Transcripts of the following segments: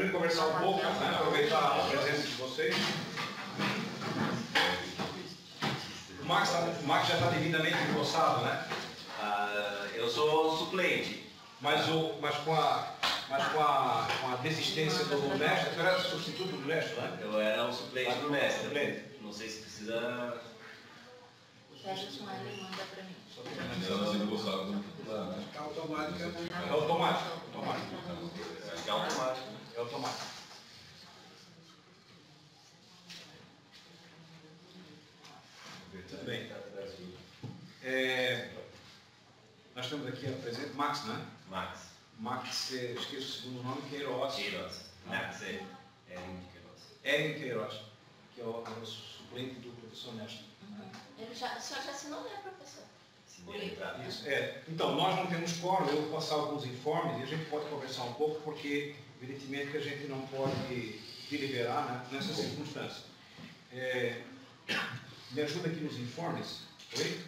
gente conversar um pouco, né? Aproveitar a presença de vocês. O Max já está devidamente empossado, né? Eu sou suplente. Mas com a desistência do mestre, você era substituto do mestre, né? Eu era o suplente do mestre. Não sei se precisa... Fecha com ela e manda para mim. Elas empossadas no titular, né? É automático. É automático. Acho que é automático. É automático. Tudo bem. Nós temos aqui a presença, Max, né? Max, esqueço o segundo nome, Queiroz. Max é Erin Queiroz, que é o suplente do professor Néstor. O senhor já assinou, né, professor? Isso, Então, nós não temos quórum, eu vou passar alguns informes e a gente pode conversar um pouco, porque, evidentemente, que a gente não pode deliberar, né, nessa circunstância. Me ajuda aqui nos informes. Oi?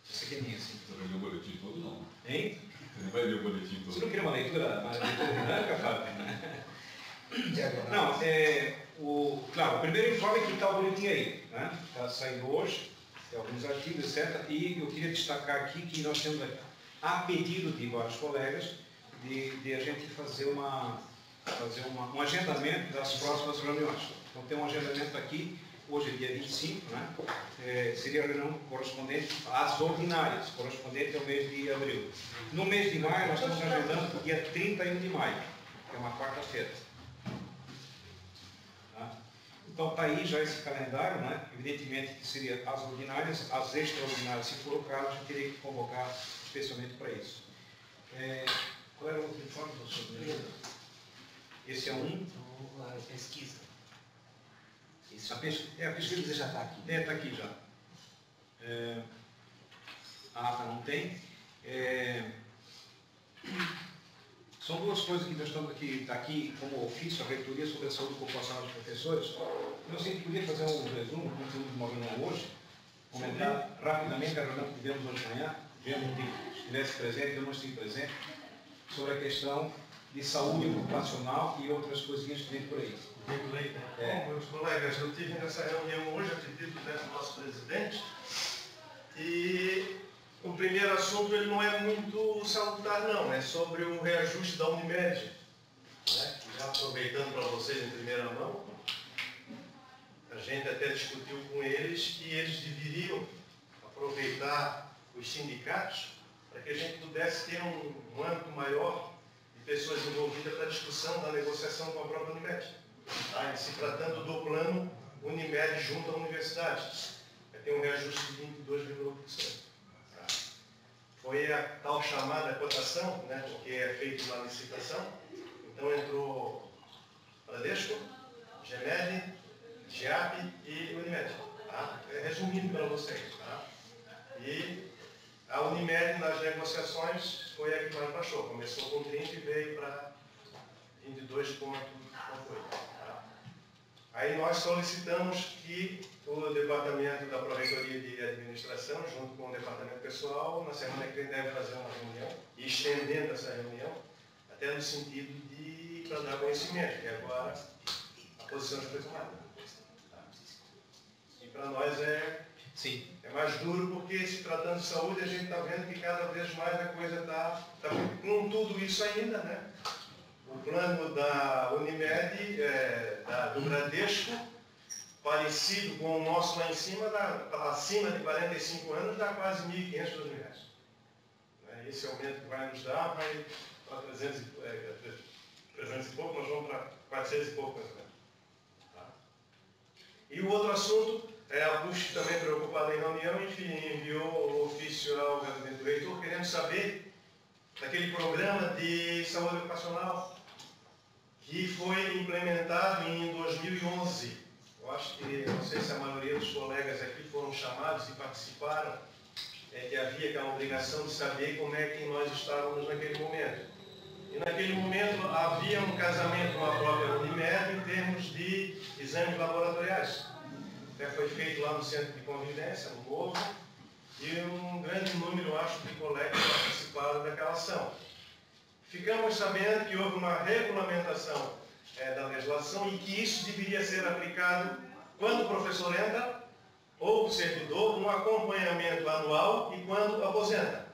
Essa aqui é minha, assim. Você vai ler o boletim todo, não? Hein? Você não vai ler o boletim todo. Você não queria uma leitura dinâmica, Fábio? Não, claro, o primeiro informe é que está o boletim aí, né? Está saindo hoje, tem alguns artigos, etc. E eu queria destacar aqui que nós temos, a pedido de vários colegas, de a gente fazer um agendamento das próximas reuniões. Então tem um agendamento aqui, hoje é dia 25, né? Seria a reunião correspondente às ordinárias, correspondente ao mês de abril. No mês de maio, nós estamos agendando dia 31 de maio, que é uma quarta-feira. Então está aí já esse calendário, né? Evidentemente que seria as ordinárias, as extraordinárias, se for o caso, a gente teria que convocar especialmente para isso. Qual era o outro informe, professor? Esse é um? A pesquisa. A pesquisa já está aqui. Está aqui já. A ata não tem. São duas coisas que nós estamos aqui, está aqui como ofício, a reitoria sobre a saúde ocupacional dos professores. Eu sei que podia fazer um resumo do conteúdo de uma reunião hoje, comentar rapidamente a reunião que tivemos hoje de manhã, vendo que estivesse presente, eu não estive presente, sobre a questão de saúde ocupacional e outras coisinhas que vem por aí. Bom, meus colegas, eu tive nessa reunião hoje, a pedido do nosso presidente, e o primeiro assunto ele não é muito salutar, não, é sobre o reajuste da Unimed. Né? Já aproveitando para vocês em primeira mão, a gente até discutiu com eles que eles deveriam aproveitar os sindicatos para que a gente pudesse ter um âmbito maior de pessoas envolvidas para a discussão da negociação com a própria Unimed. Tá? E se tratando do plano Unimed junto à universidade, vai ter um reajuste de 22,8%. Foi a tal chamada cotação, né, porque é feito uma licitação. Então entrou Bradesco, Gemed, GEAP e Unimed. Tá? Resumindo para vocês. Tá? E a Unimed nas negociações foi a que mais baixou. Começou com 30 e veio para 22 pontos. Tá? Aí nós solicitamos que o departamento da Proreitoria de Administração, junto com o departamento pessoal, na semana que vem deve fazer uma reunião, e estendendo essa reunião, até no sentido de para dar conhecimento, que agora a posição já foi tomada. Tá? E para nós é mais duro, porque se tratando de saúde, a gente está vendo que cada vez mais a coisa está com tudo isso ainda, né? O plano da Unimed, do Bradesco, parecido com o nosso lá em cima, acima de 45 anos, dá quase R$ 1.500. Esse aumento que vai nos dar, vai para 300 e pouco, nós vamos para 400 e pouco. Tá? E o outro assunto, a PUSC também preocupada em reunião, enfim, enviou o ofício ao gabinete do reitor, querendo saber daquele programa de saúde ocupacional que foi implementado em 2011. Eu acho que, não sei se a maioria dos colegas aqui foram chamados e participaram, que havia aquela obrigação de saber como é que nós estávamos naquele momento. E naquele momento havia um casamento com a própria Unimed em termos de exames laboratoriais. Até foi feito lá no Centro de Convivência, no Novo, e um grande número, acho, de colegas participaram daquela ação. ficamos sabendo que houve uma regulamentação da legislação e que isso deveria ser aplicado quando o professor entra ou o servidor, um acompanhamento anual e quando aposenta.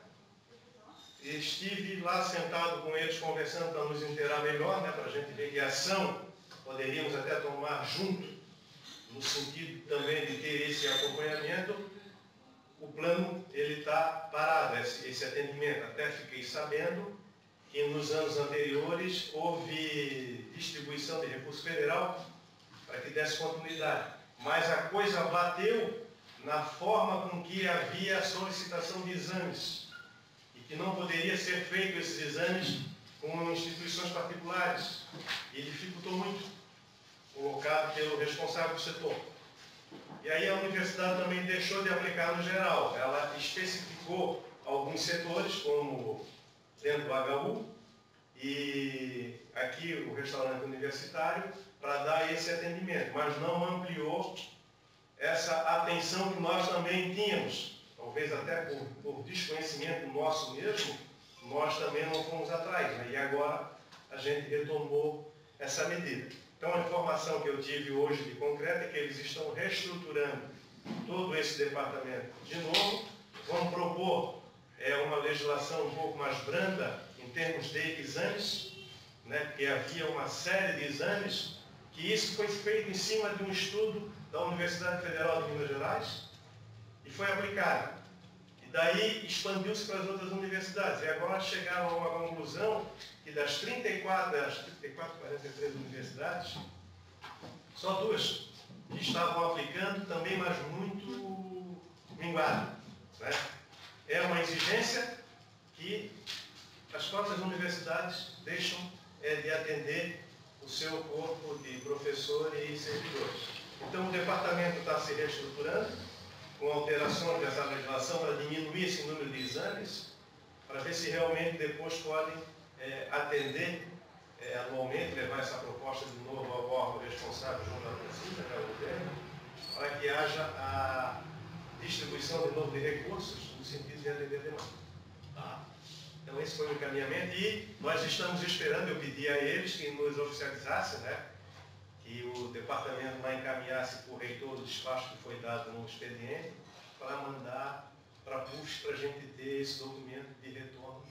Estive lá sentado com eles conversando para nos inteirar melhor, né, para a gente ver que ação poderíamos até tomar junto, no sentido também de ter esse acompanhamento. O plano ele está parado, esse atendimento. Até fiquei sabendo que nos anos anteriores houve distribuição de recurso federal para que desse continuidade. Mas a coisa bateu na forma com que havia a solicitação de exames e que não poderia ser feito esses exames com instituições particulares. E dificultou muito, colocado pelo responsável do setor. E aí a universidade também deixou de aplicar no geral. Ela especificou alguns setores, como dentro do HU, e aqui o restaurante universitário, para dar esse atendimento, mas não ampliou essa atenção que nós também tínhamos. Talvez até por desconhecimento nosso mesmo, nós também não fomos atrás, né? E agora a gente retomou essa medida. Então a informação que eu tive hoje de concreto é que eles estão reestruturando todo esse departamento de novo, vão propor uma legislação um pouco mais branda em termos de exames, né? Porque havia uma série de exames, que isso foi feito em cima de um estudo da Universidade Federal de Minas Gerais e foi aplicado. E daí expandiu-se para as outras universidades. E agora chegaram a uma conclusão que das 43 universidades, só 2 que estavam aplicando também, mas muito minguado, né? É uma exigência que as próprias universidades deixam de atender o seu corpo de professores e servidores. Então o departamento está se reestruturando com alterações dessa legislação para diminuir esse número de exames, para ver se realmente depois podem atender anualmente, levar essa proposta de novo ao órgão responsável junto à Brasília, né, ao governo, para que haja a distribuição de novo de recursos no sentido de atender a demanda. Tá? Então esse foi o encaminhamento e nós estamos esperando, eu pedi a eles que nos oficializassem, né, que o departamento lá encaminhasse para o reitor o despacho que foi dado no expediente, para mandar para a PUFS para a gente ter esse documento de retorno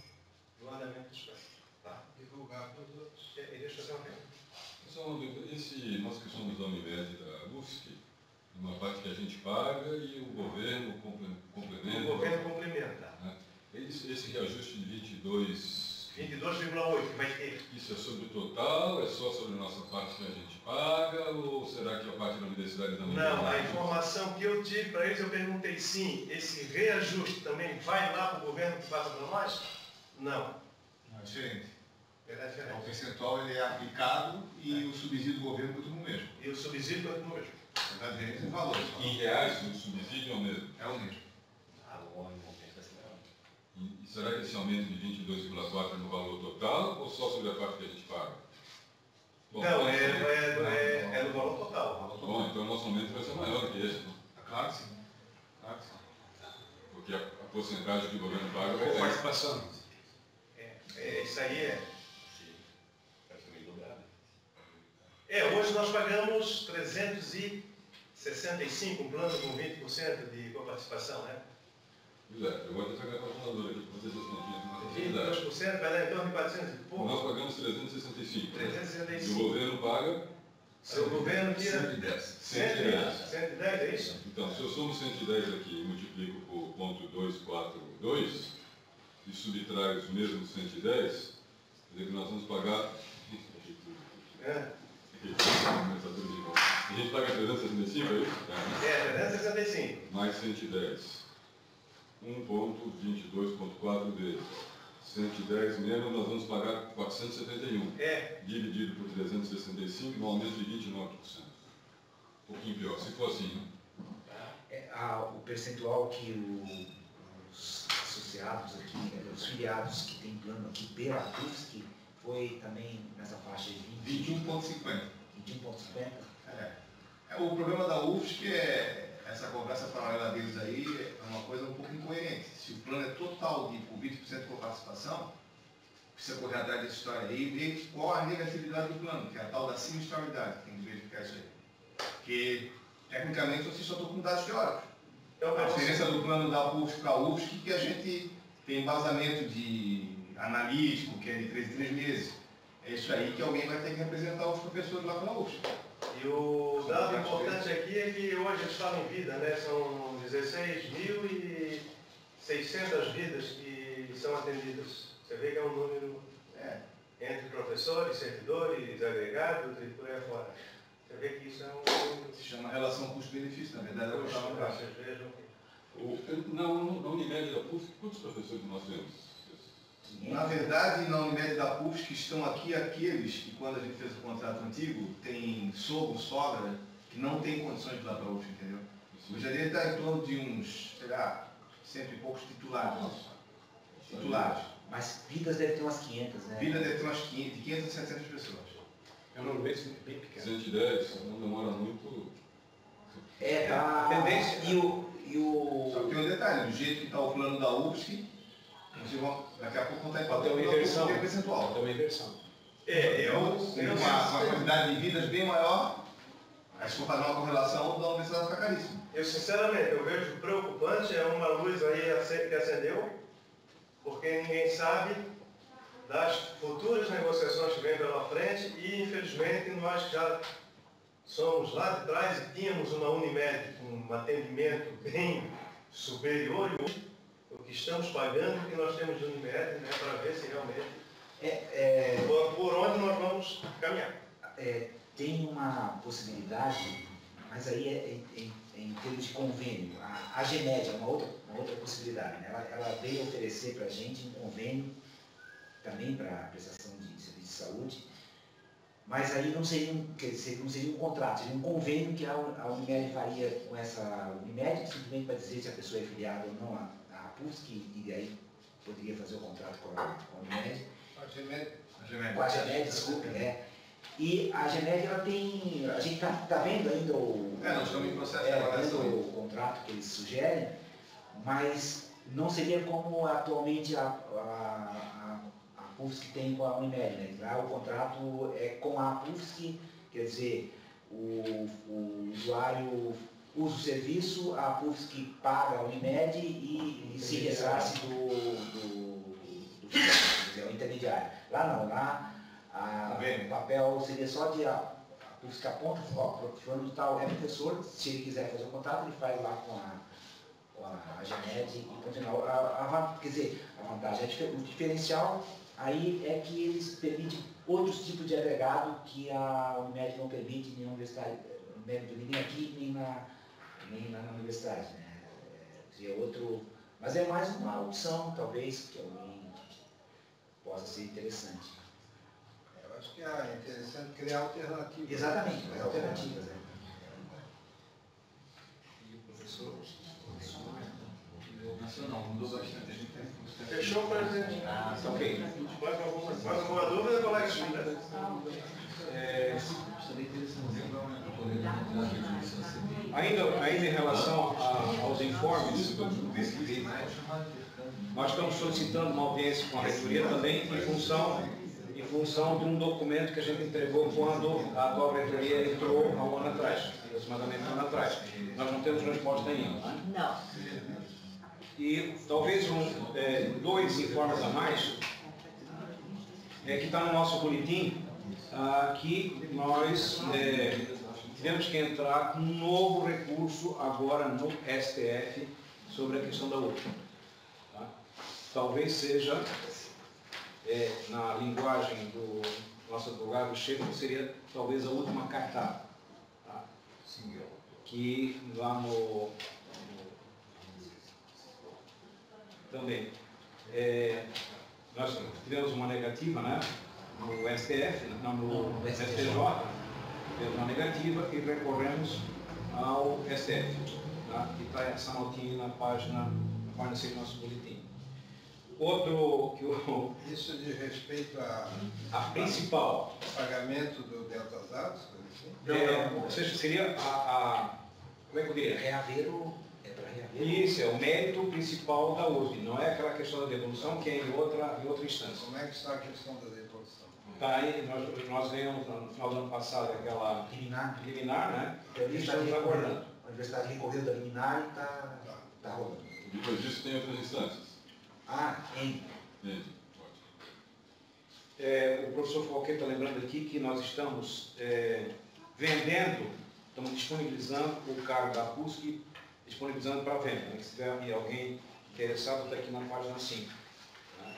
do andamento dos preços. Tá? Divulgar para os outros. Deixa eu fazer uma pergunta. Só uma dúvida. Nós que somos da Unimed e da UFSC, uma parte que a gente paga e o governo complementa. O governo complementa. Né? Esse reajuste de 22,8 que vai ter. Isso é sobre o total? É só sobre a nossa parte que a gente paga? Ou será que a parte da universidade também? Não, a informação que eu tive para eles, eu perguntei sim, esse reajuste também vai lá para o governo que passa para nós? Não. Não, é diferente. É diferente. O percentual ele é aplicado e o subsídio do governo continua o mesmo. E o subsídio continua o mesmo. Está diferente em valores. Em reais, o subsídio é o mesmo? É o mesmo. E será que esse aumento de 22,4 é no valor total ou só sobre a parte que a gente paga? Bom, Não, é no valor total. Bom, então o nosso aumento vai ser maior que esse, né? Claro que sim. Claro que sim. Porque a porcentagem que o governo paga vai Ou ter. participação. Isso aí é. Hoje nós pagamos 365, um plano com 20% de coparticipação, né? Pois é, eu vou até pegar a calculadora aqui para fazer essas continhas. 22% vai dar em torno de 400 e pouco. Nós pagamos 365. 365. E o governo paga Seu governo tira 110. 110, é isso? Então, se eu somo 110 aqui e multiplico por 0,242 e subtrai os mesmos 110, quer dizer que nós vamos pagar... A gente paga 365, é isso? 365. Mais 110. 1,22,4 vezes. 110 menos, nós vamos pagar 471. Dividido por 365, no aumento de 29%. Um pouquinho pior, se for assim, né? O percentual que os associados aqui, os filiados que têm plano aqui pela UFSC, foi também nessa faixa de 21,50. 21,50. O problema da UFSC é essa conversa paralela deles aí é uma coisa um pouco incoerente. Se o plano é total com 20% de coparticipação, precisa correr atrás dessa história aí e ver qual a negatividade do plano, que é a tal da sinistralidade, que tem que verificar isso aí. Porque, tecnicamente, vocês só estão com dados teóricos. A diferença do plano da UFSC para a UFSC é que a gente tem embasamento de analítico, que é de 3 em 3 meses. É isso aí que alguém vai ter que representar os professores lá pela UFSC. E o dado importante aqui é que hoje eles falam em vida, né? São 16.600 vidas que são atendidas. Você vê que é um número entre professores, servidores, agregados e por aí fora. Você vê que isso é um número... Se chama relação custo-benefício, na verdade é o que eu estava no Vocês vejam que... Na Unimed da PUFSC, quantos professores nós temos? Na verdade, na Unimed da PUFSC estão aqui aqueles que, quando a gente fez o contrato antigo, tem sogro, sogra, que não tem condições de ir lá para a UFSC, entendeu? Hoje a gente está em torno de uns, sei lá, 100 e poucos titulares. Mas vidas deve ter umas 500, né? Vida deve ter umas 500, de 500 a 700 pessoas. É um número bem pequeno. 110, não demora muito. A tendência... Só que tem um detalhe, do jeito que está o plano da UFSC, daqui a pouco não está Pode ter uma inversão. Percentual. Pode ter uma inversão. Uma quantidade de vidas bem maior, aí se for fazer uma correlação, da universidade fica caríssimo. Eu, sinceramente, eu vejo preocupante, é uma luz aí que acendeu, porque ninguém sabe das futuras negociações que vêm pela frente e, infelizmente, nós já somos lá de trás e tínhamos uma Unimed com um atendimento bem superior ao que estamos pagando, o que nós temos de Unimed, né, para ver se realmente por onde nós vamos caminhar. Tem uma possibilidade, mas aí é em termos de convênio. A GEMED é uma outra possibilidade. Né? Ela veio oferecer para a gente um convênio também para a prestação de serviço de saúde, mas aí não seria um contrato, seria um convênio que a Unimed faria com essa Unimed, simplesmente para dizer se a pessoa é filiada ou não à PUFSC, e aí poderia fazer o contrato com a Unimed. Com a GEMED, desculpe, E a GEMED, ela tem, a gente está vendo ainda nós estamos em processo de avaliação. o contrato que eles sugerem, mas não seria como atualmente a PUFSC tem com a Unimed, né? Lá o contrato é com a PUFSC, quer dizer, o usuário usa o serviço, a PUFSC paga a Unimed e se ressarce do intermediário. Lá não, lá o papel seria só de a PUFSC aponta, fulano tal é professor, se ele quiser fazer o contrato, ele faz lá com a GEMED e continua. Quer dizer, a vantagem, o diferencial aí é que eles permitem outros tipos de agregado que a Unimed não permite, nem na universidade, nem aqui, nem na universidade. Né? Mas é mais uma opção, talvez, que alguém possa ser interessante. Eu acho que é interessante criar alternativas. Exatamente, alternativas. E o professor? Nacional, mudou bastante. A gente tem Fechou, presidente? Ok. Mais alguma dúvida, colega? Ainda em relação aos informes, nós estamos solicitando uma audiência com a reitoria também em função de um documento que a gente entregou quando a atual reitoria entrou há um ano atrás, aproximadamente um ano atrás. Nós não temos resposta ainda, não é? Não. E talvez dois informes a mais, que está no nosso boletim, que nós tivemos que entrar com um novo recurso agora no STF sobre a questão da UFSC. Tá? Talvez seja, na linguagem do nosso advogado-chefe, seria talvez a última cartada. Tá? Que lá também. Nós tivemos uma negativa, né, no STF, no STJ, tivemos uma negativa e recorremos ao STF. Tá? E está essa notinha na página 6 do nosso boletim. Outro que Isso diz respeito a principal. pagamento do Deltas Atos? Ou seja, seria como é que eu diria? Reaver o... É para Isso é o mérito principal da URB, não é aquela questão da devolução que é em outra instância. Como é que está a questão da devolução? Tá aí, nós ganhamos no final do ano passado aquela liminar, né? E estamos aguardando. A universidade recorreu da liminar e está rolando. Depois disso tem outras instâncias. Tem. O professor Falquet está lembrando aqui que nós estamos vendendo, estamos disponibilizando o cargo da PUSC, disponibilizando para venda. Né? Se tiver alguém interessado, está aqui na página 5. Né?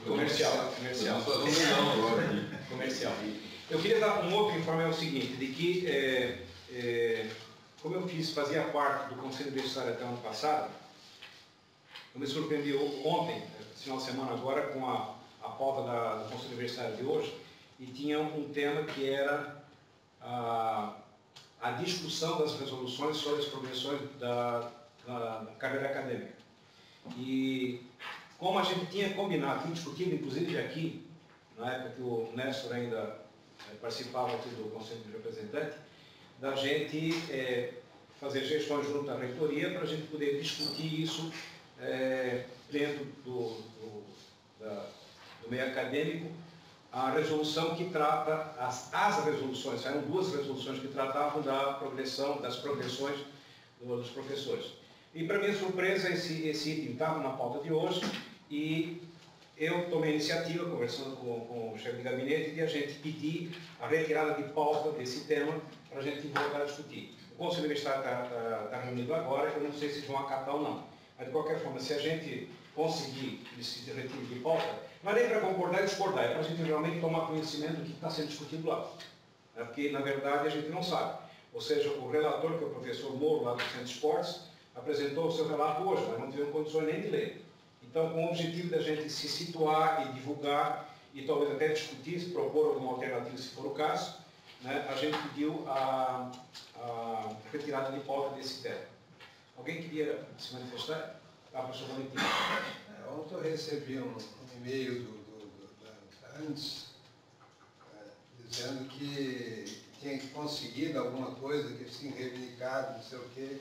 Comercial. Comercial. Eu queria dar um outro informe, é o seguinte, de que, como eu fazia parte do Conselho Universitário até o ano passado, eu me surpreendi ontem, final de semana agora, com a pauta do Conselho Universitário de hoje, e tinha um tema que era a discussão das resoluções sobre as progressões da carreira acadêmica. E como a gente tinha combinado, tinha discutido inclusive aqui, na época que o Néstor ainda participava aqui do Conselho de Representantes, da gente fazer gestões junto à reitoria para a gente poder discutir isso dentro do meio acadêmico, a resolução que trata, as resoluções, eram 2 resoluções que tratavam da progressão, das progressões dos professores. E para minha surpresa, esse item estava na pauta de hoje e eu tomei a iniciativa, conversando com o chefe de gabinete, de a gente pedir a retirada de pauta desse tema para a gente voltar a discutir. O Conselho Universitário está reunido agora, eu não sei se vão acatar ou não. Mas, de qualquer forma, se a gente conseguir esse retiro de pauta, não é nem para concordar e discordar, é para a gente realmente tomar conhecimento do que está sendo discutido lá. Porque, na verdade, a gente não sabe. Ou seja, o relator, que é o professor Moro, lá do Centro de Esportes, apresentou o seu relato hoje, mas não tivemos condições nem de ler. Então, com o objetivo da gente se situar e divulgar, e talvez até discutir, propor alguma alternativa, se for o caso, né, a gente pediu a retirada de pauta desse tema. Alguém queria se manifestar? Professor Valentim. Ontem eu recebi um e-mail antes, dizendo que tinha conseguido alguma coisa, que tinha reivindicado, não sei o quê,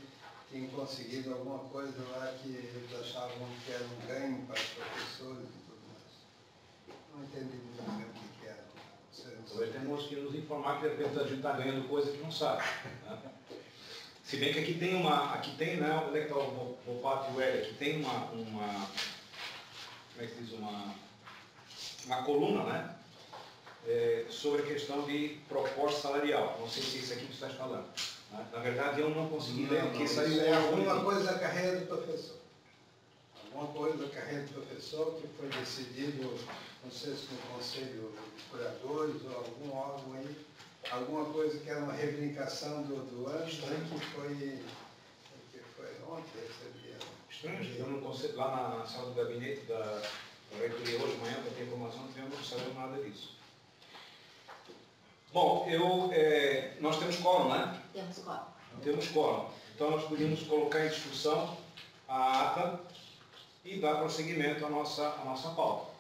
tinha conseguido alguma coisa lá que eles achavam que era um ganho para os professores e tudo mais. Não entendi muito bem o que era. Talvez temos que nos informar que de repente a gente está ganhando coisa que não sabe. Né? Se bem que aqui tem né, onde é que está o Pátio L? Aqui tem como é que diz, uma coluna, né? Sobre a questão de proposta salarial. Não sei se é isso aqui que você está falando. Né? Na verdade, eu não consegui ler, porque saiu alguma coisa da carreira do professor. Alguma coisa da carreira do professor que foi decidido, não sei se no Conselho de Curadores ou algum órgão aí, alguma coisa que era uma reivindicação do ano, que foi ontem, recebi. Estranho, eu não consigo, lá na sala do gabinete da reitoria hoje de manhã, para ter informação, não sabemos nada disso. Bom, nós temos quórum, né? Temos quórum. Temos quórum. Então nós podemos colocar em discussão a ata e dar prosseguimento à nossa pauta.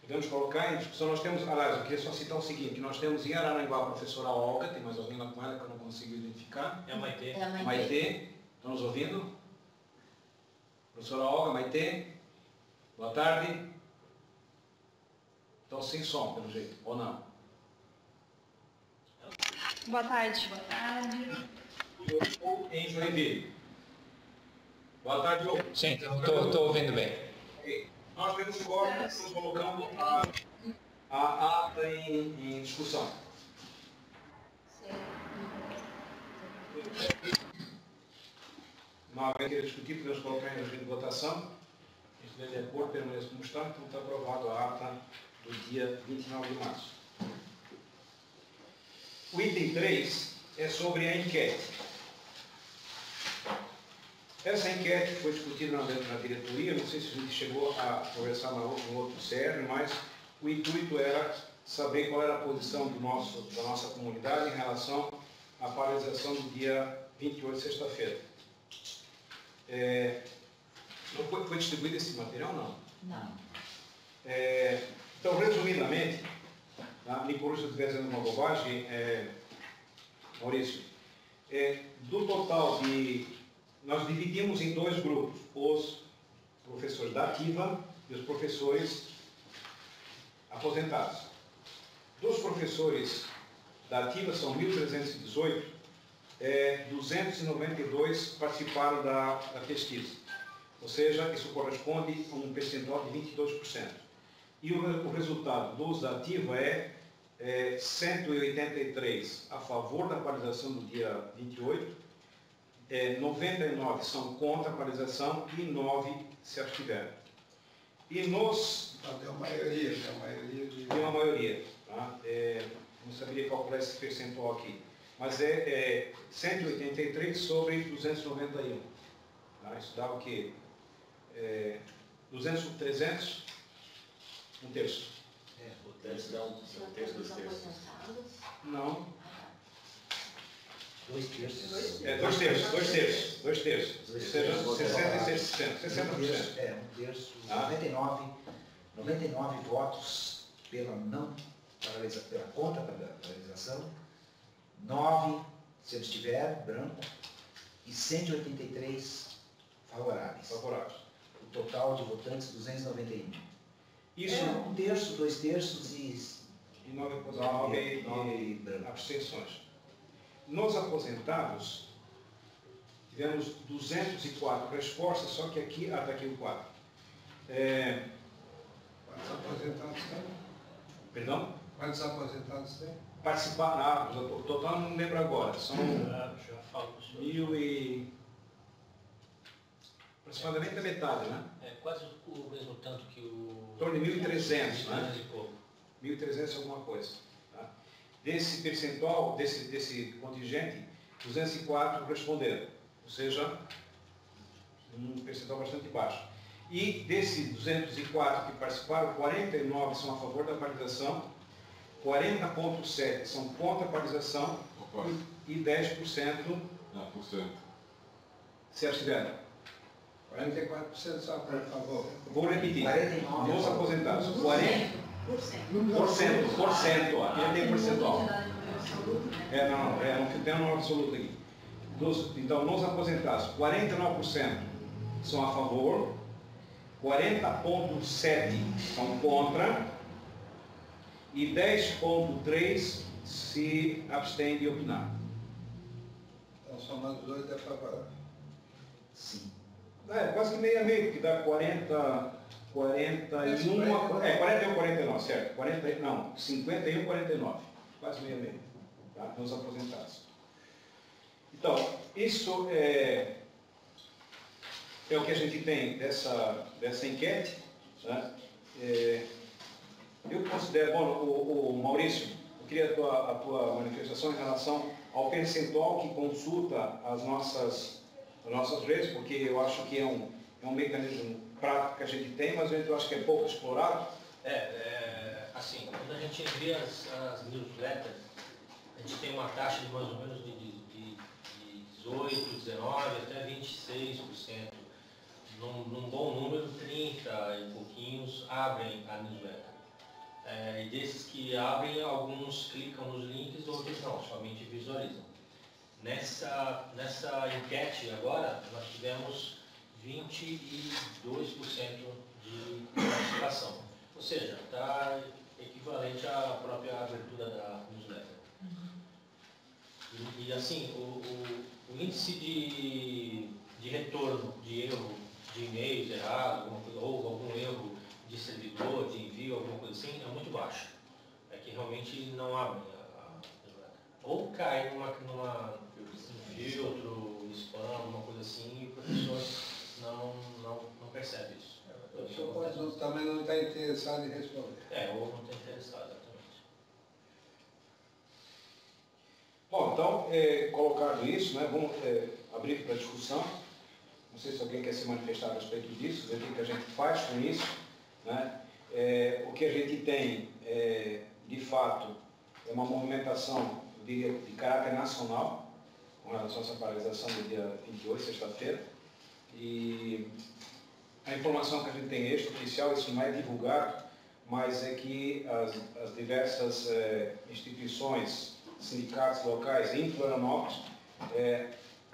Podemos colocar em discussão, nós temos, aliás, eu queria só citar o seguinte, nós temos em Araranguá a professora Olga, tem mais alguém lá com ela que eu não consigo identificar. É a Maitê. É a Maitê. Maitê, estão nos ouvindo? Professora Olga, Maitê, boa tarde. Estão sem som, pelo jeito, ou não? Boa tarde. Boa tarde. Eu estou em Joinville. Boa tarde, Diogo. Sim, estou ouvindo bem. Okay. Nós temos quórum, estamos colocando a ata em discussão. Não havendo que discutir, podemos colocar em regime de votação. Se estiver de acordo, permaneça como está, então está aprovado a ata do dia 29 de março. O item 3 é sobre a enquete. Essa enquete foi discutida na diretoria, não sei se a gente chegou a conversar no outro CR, mas o intuito era saber qual era a posição da nossa comunidade em relação à paralisação do dia 28, sexta-feira. Não foi distribuído esse material, não? Não. Então, resumidamente, me corrija se eu estiver dizendo uma bobagem, Maurício, Do total nós dividimos em 2 grupos, os professores da ativa e os professores aposentados. Dos professores da ativa são 1.318, 292 participaram da pesquisa. Ou seja, isso corresponde a um percentual de 22%. E o resultado dos da ativa é 183 a favor da paralisação do dia 28, 99 são contra a paralisação e 9 se abstiveram. E nos... Deu maioria, Deu uma maioria. Tá? Não saberia calcular esse percentual aqui. Mas é 183 sobre 291. Tá? Isso dá o quê? 300, um terço. O terço dá um terço dos terços. Não. 2 terços. 2 terços. 2 terços. Ou seja, 66%. 60%. Um terço. 99 votos pela contra a paralisação. 9 se abstiver, branco. E 183 favoráveis. O total de votantes, 291. Isso, um terço, 2 terços e 9 abstenções. Nos aposentados, tivemos 204 respostas, só que aqui, está aqui o quadro. Quantos aposentados tem? Perdão? Quantos aposentados tem? Participaram, o total não lembro agora, são 1.000 e... aproximadamente a metade, né? Quase o mesmo tanto que o... Em torno de 1.300, né? 1.300 alguma coisa. Tá? Desse percentual, desse contingente, 204 responderam. Ou seja, um percentual bastante baixo. E desses 204 que participaram, 49 são a favor da paralisação, 40,7% são contra a paralisação e 10% se abstiveram. 44% só por favor. Vou repetir. Nos aposentados. 40%. Aqui já tem percentual. Não tem um absoluto aqui. Então, nos aposentados, 49% são a favor, 40,7% são contra e 10,3% se abstêm de opinar. Então, somando 2 é favorável. Sim. Quase que meio a meio, porque dá 41, 49, certo? 51, 49. Quase meio a meio, tá? Nos aposentados. Então, isso é o que a gente tem dessa enquete. Tá? Eu considero, o Maurício, eu queria a tua manifestação em relação ao percentual que consulta as nossas redes, porque eu acho que é um mecanismo prático que a gente tem, mas eu acho que é pouco explorado. Assim, quando a gente envia as newsletters, a gente tem uma taxa de mais ou menos de 18, 19 até 26%. Num bom número, 30 e pouquinhos abrem a newsletter. E desses que abrem, alguns clicam nos links, outros não, somente visualizam. Nessa enquete agora, nós tivemos 22% de participação. Ou seja, está equivalente à própria abertura da newsletter. E assim, o índice de retorno de erro de e-mails errados, ou algum erro de servidor, de envio, alguma coisa assim, é muito baixo. É que realmente não abre ou cai num filtro, spam, alguma coisa assim, e o professor não percebe isso. O professor também não está interessado em responder. Ou não está interessado, exatamente. Bom, então, colocado isso, né, vamos abrir para discussão. Não sei se alguém quer se manifestar a respeito disso, ver o que a gente faz com isso. Né? O que a gente tem, de fato, é uma movimentação, eu diria, de caráter nacional, com relação a essa paralisação do dia 28, sexta-feira. E a informação que a gente tem extraoficial, isso não é divulgado, mas é que as diversas instituições, sindicatos locais em Florianópolis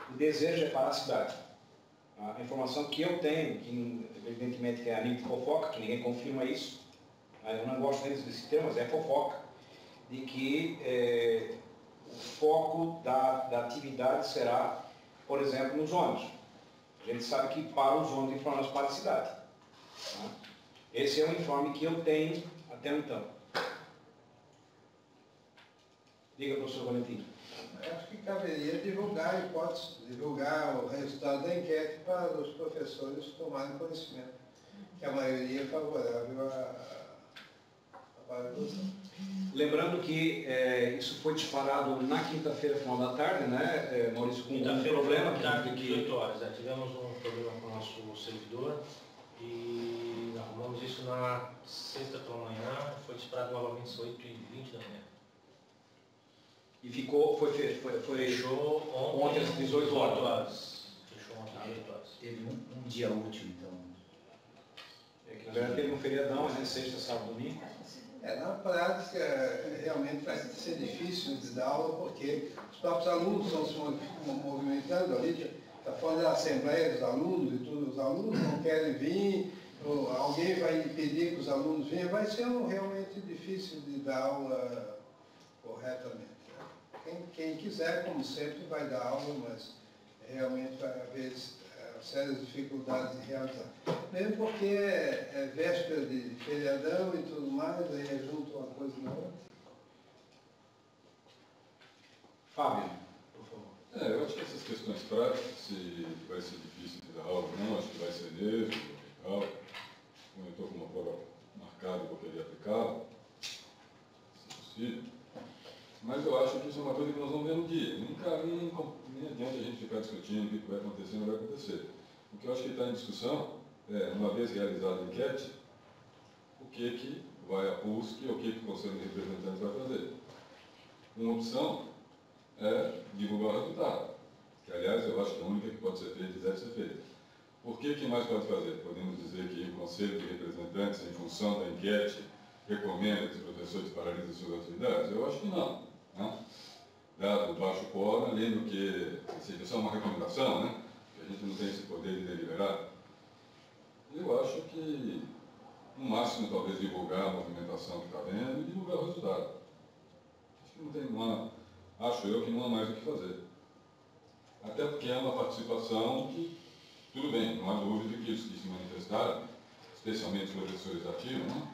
o desejo é parar a cidade. A informação que eu tenho, que evidentemente que é amigo de fofoca, que ninguém confirma isso, eu não gosto nem desse termo, mas é fofoca, de que o foco da atividade será, por exemplo, nos ônibus. A gente sabe que para os ônibus informamos para a cidade. Tá? Esse é o informe que eu tenho até então. Diga, professor Valentim. Acho que caberia divulgar a hipótese, divulgar o resultado da enquete para os professores tomarem conhecimento, que a maioria é favorável à paralisação. Lembrando que isso foi disparado na quinta-feira, final da tarde, né, Maurício, com um problema tarde, 18 horas. Tivemos um problema com o nosso servidor e arrumamos isso na sexta pela manhã, foi disparado novamente às 8h20 da manhã. E ficou, fechou ontem às 18 horas. Fechou ontem às 18 horas. Teve um dia útil, então. É que na verdade teve um feriadão, né? Sexta, sábado, domingo. Na prática, realmente vai ser difícil de dar aula, porque os próprios alunos estão se movimentando ali, está fora da assembleia dos alunos e tudo, os alunos não querem vir, ou alguém vai impedir que os alunos venham, vai ser realmente difícil de dar aula corretamente. Quem quiser, como sempre, vai dar aula, mas realmente vai haver sérias dificuldades de realizar. Mesmo porque é véspera de feriadão e tudo mais, aí é junto uma coisa na outra. Fábio, por favor. Eu acho que essas questões práticas, se vai ser difícil de dar aula ou não, acho que vai ser mesmo, legal. Como eu estou com uma prova marcada, eu vou querer aplicá-la, se possível. Mas eu acho que isso é uma coisa que nós vamos ver no dia. Nem adianta a gente ficar discutindo o que vai acontecer ou não vai acontecer. O que eu acho que está em discussão é, uma vez realizada a enquete, o que vai a PUSC, o que o Conselho de Representantes vai fazer. Uma opção é divulgar o resultado, que aliás eu acho que a única que pode ser feita e deve ser feita. Por que mais pode fazer? Podemos dizer que o Conselho de Representantes, em função da enquete, recomenda que os professores paralisem suas atividades? Eu acho que não. Né? Dado o baixo quórum, além do que, seja só uma recomendação, né? Que a gente não tem esse poder de deliberar, eu acho que, no máximo, talvez divulgar a movimentação que está vendo e divulgar o resultado. Acho que não tem acho eu que não há mais o que fazer. Até porque é uma participação que, tudo bem, não há dúvida que isso que se manifestaram, especialmente os professores ativos, né?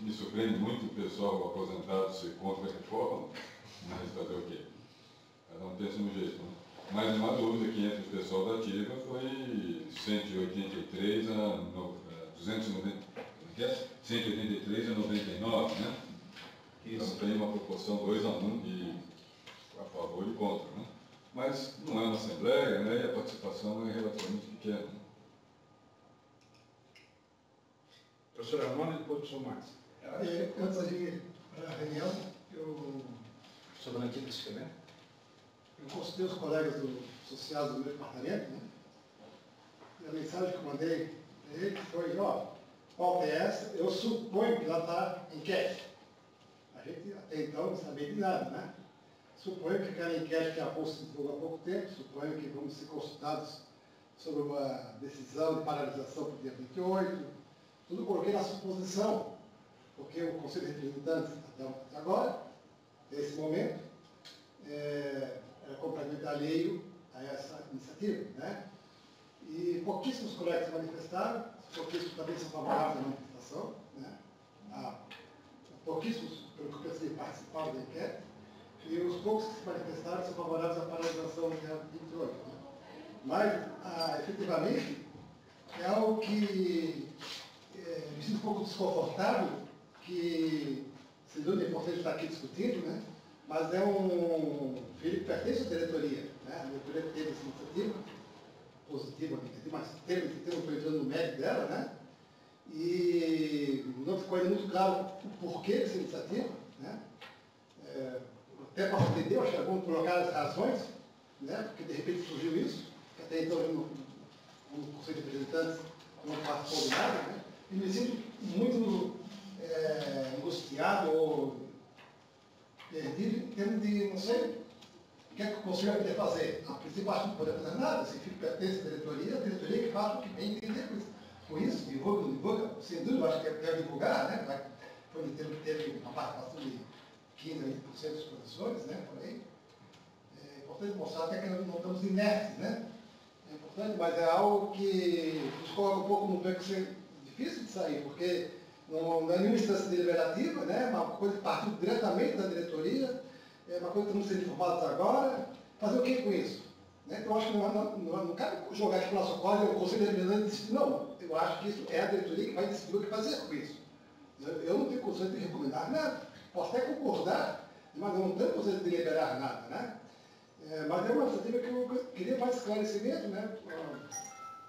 Me surpreende muito o pessoal aposentado ser contra a reforma, mas fazer o quê? Cada um pensa no jeito, né? Mas não há dúvida que entre o pessoal da ativa foi 183 a 183 a 99, né? Então tem uma proporção 2 a 1 a favor e contra, né? Mas não é uma assembleia, né? E a participação é relativamente pequena. Professor Armando e depois o professor Marcos. Antes de ir para a reunião, eu consultei os colegas associados do meu departamento, né? E a mensagem que eu mandei a ele foi, qual é essa? Eu suponho que lá está enquete. A gente até então não sabia de nada, né? Suponho que aquela enquete que a Bolsa divulgou há pouco tempo, suponho que vamos ser consultados sobre uma decisão de paralisação para o dia 28, tudo coloquei na suposição, porque o Conselho de Representantes, até agora, nesse momento, era completamente alheio a essa iniciativa, né? E pouquíssimos colegas se manifestaram, pouquíssimos também são favoráveis à manifestação, né? Pouquíssimos, pelo que eu pensei, participaram da enquete, e os poucos que se manifestaram são favoráveis à paralisação do dia 28. Né? Mas, efetivamente, é algo que me sinto um pouco desconfortável, que, sem dúvida, é importante estar aqui discutindo, né? Mas é um filho que pertence à diretoria. Né? A diretoria teve essa iniciativa positiva, mas teve, não estou entrando no mérito dela, né? E não ficou ainda muito claro o porquê dessa iniciativa, né? Até para entender, eu acho que é bom colocar as razões, né? Porque de repente surgiu isso, que até então no Conselho de Representantes não participou de nada, né? E me sinto muito angustiado ou perdido em termos de, não sei, que é que o conselho vai poder fazer? A princípio, acho que não pode fazer nada, se fica pertence à diretoria, a diretoria que faz o que bem entender com isso, divulga, não divulga, sem dúvida, acho que deve divulgar, né? Foi teve uma participação de 15% a 20% dos professores, né? Por aí. É importante mostrar até que nós não estamos inertes, né? É importante, mas é algo que nos coloca um pouco num beco difícil de sair, porque não é nenhuma instância deliberativa, né? Uma coisa que partiu diretamente da diretoria, é uma coisa que estamos sendo informados agora. Fazer o que com isso? Né? Então, eu acho que não cabe jogar aqui para o nosso código, o Conselho Deliberante decidir, não. Eu acho que isso é a diretoria que vai decidir o que fazer com isso. Eu não tenho conceito de recomendar nada. Posso até concordar, mas eu não tenho conceito de liberar nada, né? Mas é uma iniciativa que eu queria mais esclarecimento, né?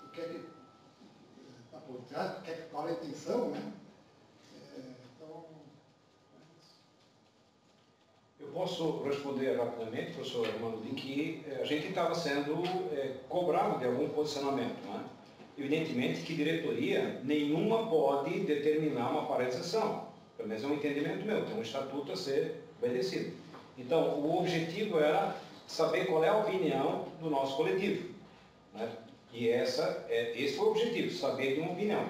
O que é que está por trás, qual é a intenção, né? Então, eu posso responder rapidamente, professor Armando, de que a gente estava sendo cobrado de algum posicionamento, não é? Evidentemente que diretoria nenhuma pode determinar uma paralisação, pelo menos é um entendimento meu, tem um estatuto a ser obedecido. Então, o objetivo era saber qual é a opinião do nosso coletivo, né? E esse foi o objetivo, saber de uma opinião.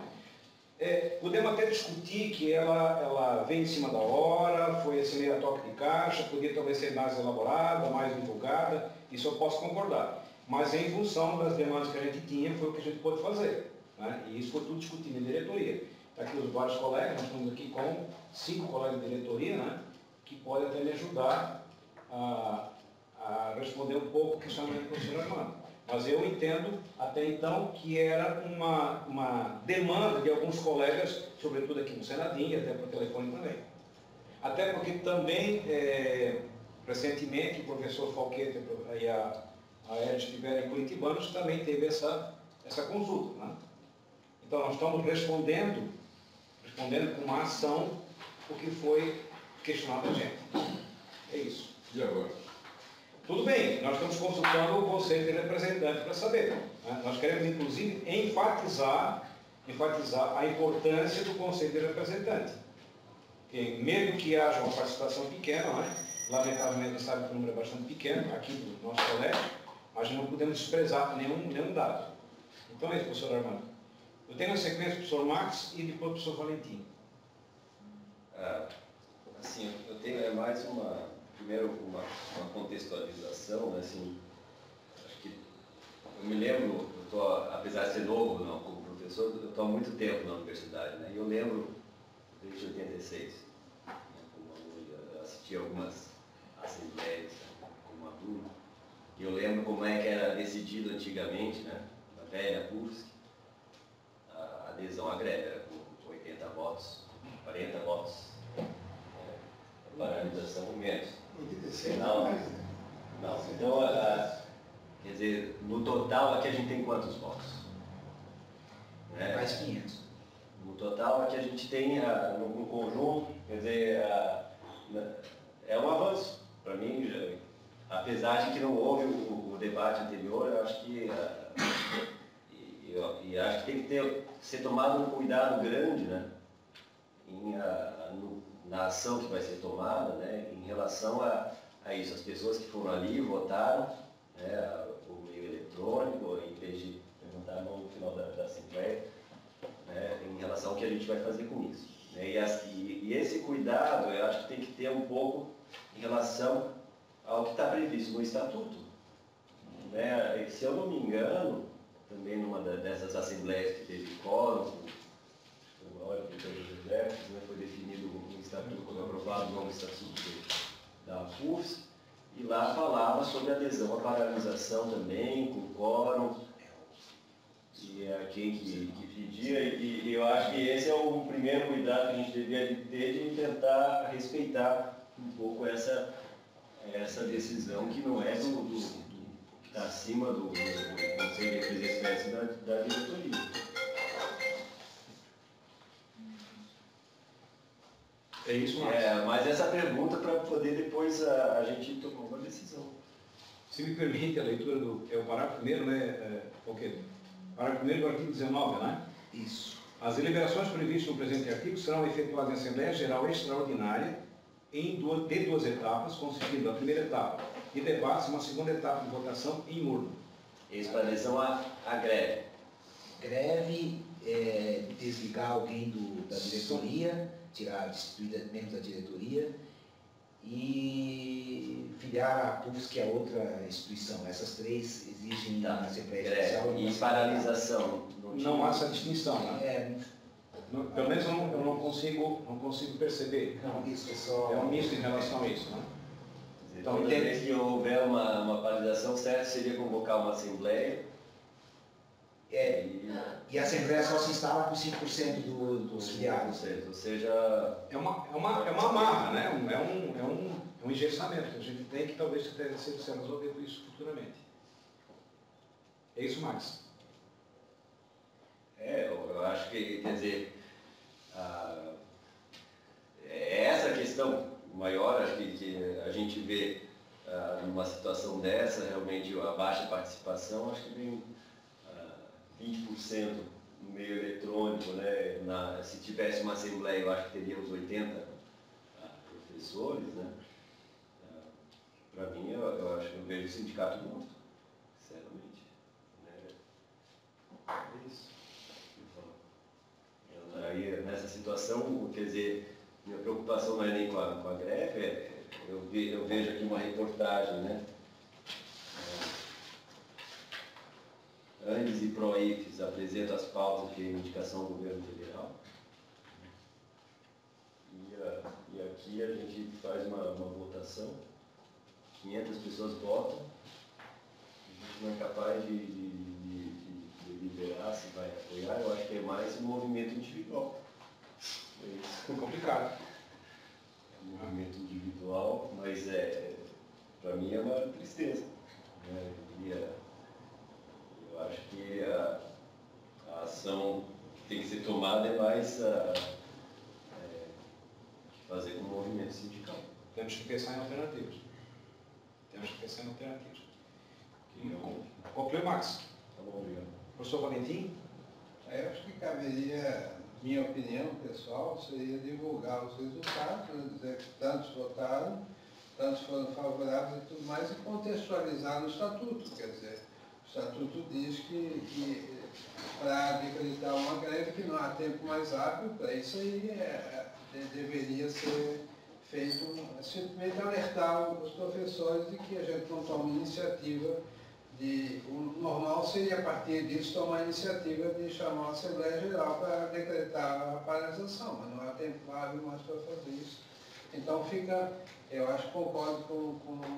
Podemos até discutir que ela vem em cima da hora, foi assim meio a toque de caixa, podia talvez ser mais elaborada, mais divulgada, isso eu posso concordar. Mas em função das demandas que a gente tinha, foi o que a gente pôde fazer, né? E isso foi tudo discutido em diretoria. Aqui os vários colegas, nós estamos aqui com 5 colegas de diretoria, né? Que podem até me ajudar a responder um pouco o questionamento do professor Armando. Mas eu entendo até então que era uma demanda de alguns colegas, sobretudo aqui no Senadinho, até por telefone também. Até porque também, recentemente, o professor Falquete e a Hélio estiveram em Curitibanos, também teve essa consulta, né? Então, nós estamos respondendo com uma ação o que foi questionado a gente. É isso. E agora? Tudo bem, nós estamos consultando o Conselho de Representantes para saber, né? Nós queremos, inclusive, enfatizar a importância do Conselho de Representantes. Porque, mesmo que haja uma participação pequena, né? Lamentavelmente, nós sabemos que o número é bastante pequeno aqui do nosso colégio, mas não podemos desprezar nenhum dado. Então é isso, professor Armando. Eu tenho na sequência o professor Max e depois o professor Valentim. Assim, eu tenho mais primeiro uma contextualização, assim, acho que eu me lembro, apesar de ser novo não, como professor, eu estou há muito tempo na universidade, né? E eu lembro desde 86, né, como aluno, eu assisti algumas assembleias como aluno, e eu lembro como é que era decidido antigamente, né, na velha PUFSC, a adesão à greve era com 80 votos, 40 votos, paralisação com menos. Não. Então, quer dizer, no total aqui a gente tem quantos votos? Mais 500. No total aqui a gente tem, no conjunto, quer dizer, é um avanço. Para mim, apesar de que não houve o debate anterior, eu acho que acho que tem que ser tomado um cuidado grande, né, na ação que vai ser tomada, né, em relação a isso. As pessoas que foram ali votaram, né, o meio eletrônico, em vez de levantar a mão no final da Assembleia, né, em relação ao que a gente vai fazer com isso. Né, e esse cuidado, eu acho que tem que ter um pouco em relação ao que está previsto no Estatuto. Né, se eu não me engano, também numa dessas assembleias que teve quórum, foi definido um estatuto, foi aprovado o novo estatuto da PUFSC, e lá falava sobre adesão à paralisação também, com quórum, e quem que pedia, e eu acho que esse é o primeiro cuidado que a gente devia ter, de tentar respeitar um pouco essa decisão que não é que está acima do Conselho de Representantes da diretoria. É isso, mas essa pergunta para poder depois a gente tomar uma decisão. Se me permite a leitura o parágrafo primeiro, né? Parágrafo primeiro do artigo 19, né? Isso. As deliberações previstas no presente artigo serão efetuadas em Assembleia Geral Extraordinária de duas etapas, consistindo a primeira etapa de debates e uma segunda etapa de votação em urna. Isso para adesão à greve. Greve, desligar alguém da diretoria, destituir membros da diretoria e filiar a PUFSC, que é outra instituição. Essas três exigem na Assembleia Especial. E paralisação? Não há essa distinção, né? Pelo menos eu não consigo perceber. Não, isso é só... É um misto em relação a isso, né? Então, toda vez que houver uma paralisação, certo seria convocar uma Assembleia. E a Assembleia só se instala com 5% dos filiados. Ou seja... É uma amarra, né? É um engessamento. A gente tem que talvez se resolver isso futuramente. É isso, Max? Eu acho que, quer dizer, é essa questão maior, acho que a gente vê numa situação dessa, realmente a baixa participação, acho que vem 20% no meio eletrônico, né? Se tivesse uma assembleia, eu acho que teria uns 80 professores, né? Para mim, eu acho que eu vejo o sindicato morto, sinceramente. É isso. Aí, nessa situação, quer dizer, minha preocupação não é nem com a greve, eu vejo aqui uma reportagem, né? Andes e PROIFs apresentam as pautas de indicação do governo federal. E aqui a gente faz uma votação, 500 pessoas votam, a gente não é capaz de deliberar se vai apoiar, eu acho que é mais um movimento individual. É isso. Complicado. É um movimento individual, mas para mim é uma tristeza. Né? Eu acho que a ação que tem que ser tomada é mais fazer com o movimento sindical. Temos que pensar em alternativas. Conclui, Max. Tá bom, obrigado. Professor Valentim? Eu acho que caberia, minha opinião pessoal, seria divulgar os resultados, né, dizer que tantos votaram, tantos foram favoráveis e tudo mais, e contextualizar no estatuto. Quer dizer, o estatuto diz que para decretar uma greve que não há tempo mais hábil, para isso aí deveria ser feito, simplesmente alertar os professores de que a gente não toma iniciativa. O normal seria, a partir disso, tomar a iniciativa de chamar a Assembleia Geral para decretar a paralisação, mas não há tempo hábil mais para fazer isso. Então eu acho que concordo com o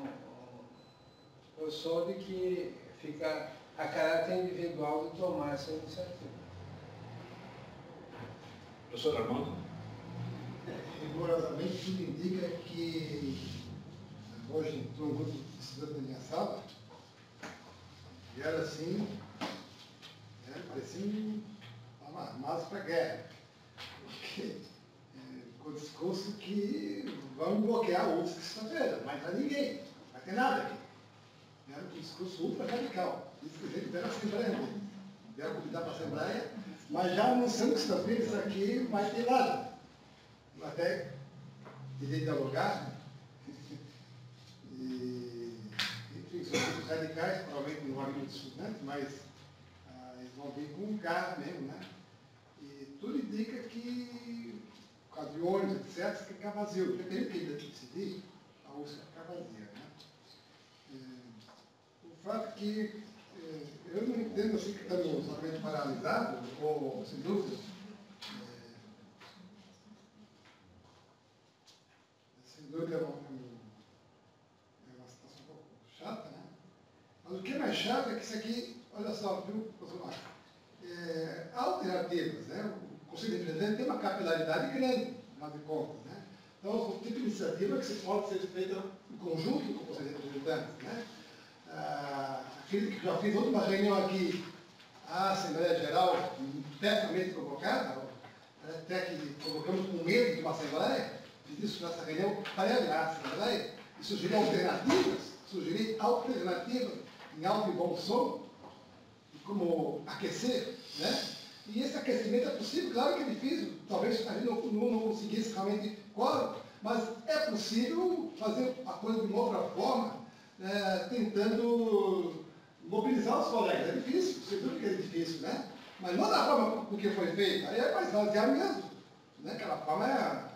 professor de que fica a caráter individual de tomar essa iniciativa. Professor Armando? Rigorosamente, tudo indica que hoje entrou um grupo de estudantes na minha sala, e era assim, parecia armados para a guerra. Porque com o discurso que vamos bloquear o UFSC sexta-feira, mas não há ninguém, não vai ter nada aqui. Era um discurso ultra radical. Isso que a gente deram a Assembleia mesmo. Deram convidar para a Assembleia, mas já anunciando que sexta-feira isso aqui vai ter nada. Até de dialogar, enfim, são os radicais, provavelmente não vão vir de estudante, mas eles vão vir com um carro mesmo, né? E tudo indica que, por causa de ônibus, etc., fica vazio. Já teria que ainda decidir, a UFSC fica vazia, né? O fato é que eu não entendo assim que estamos somente paralisados, ou sem dúvida. Sem dúvida é uma situação um pouco chata, né? Mas o que é mais chato é que isso aqui, olha só, viu, professor Marcos? Há alternativas, né? O Conselho de Presidente tem uma capilaridade grande, afinal de contas, né? Então, é um tipo de iniciativa que pode ser feita em conjunto com o Conselho de Representantes, né? Aquele que já fiz outra reunião aqui, a Assembleia Geral, perfeitamente convocada, até que colocamos com medo de uma Assembleia, fiz isso nessa reunião para a Assembleia, e sugerir alternativas em alto e bom som, como aquecer, né? E esse aquecimento é possível, claro que é difícil, talvez a gente não conseguisse realmente quórum, Mas é possível fazer a coisa de uma outra forma, tentando mobilizar os colegas. É difícil, você viu que é difícil, né? Mas não da forma com que foi feita, aí é mais basear mesmo. Né? Aquela forma né?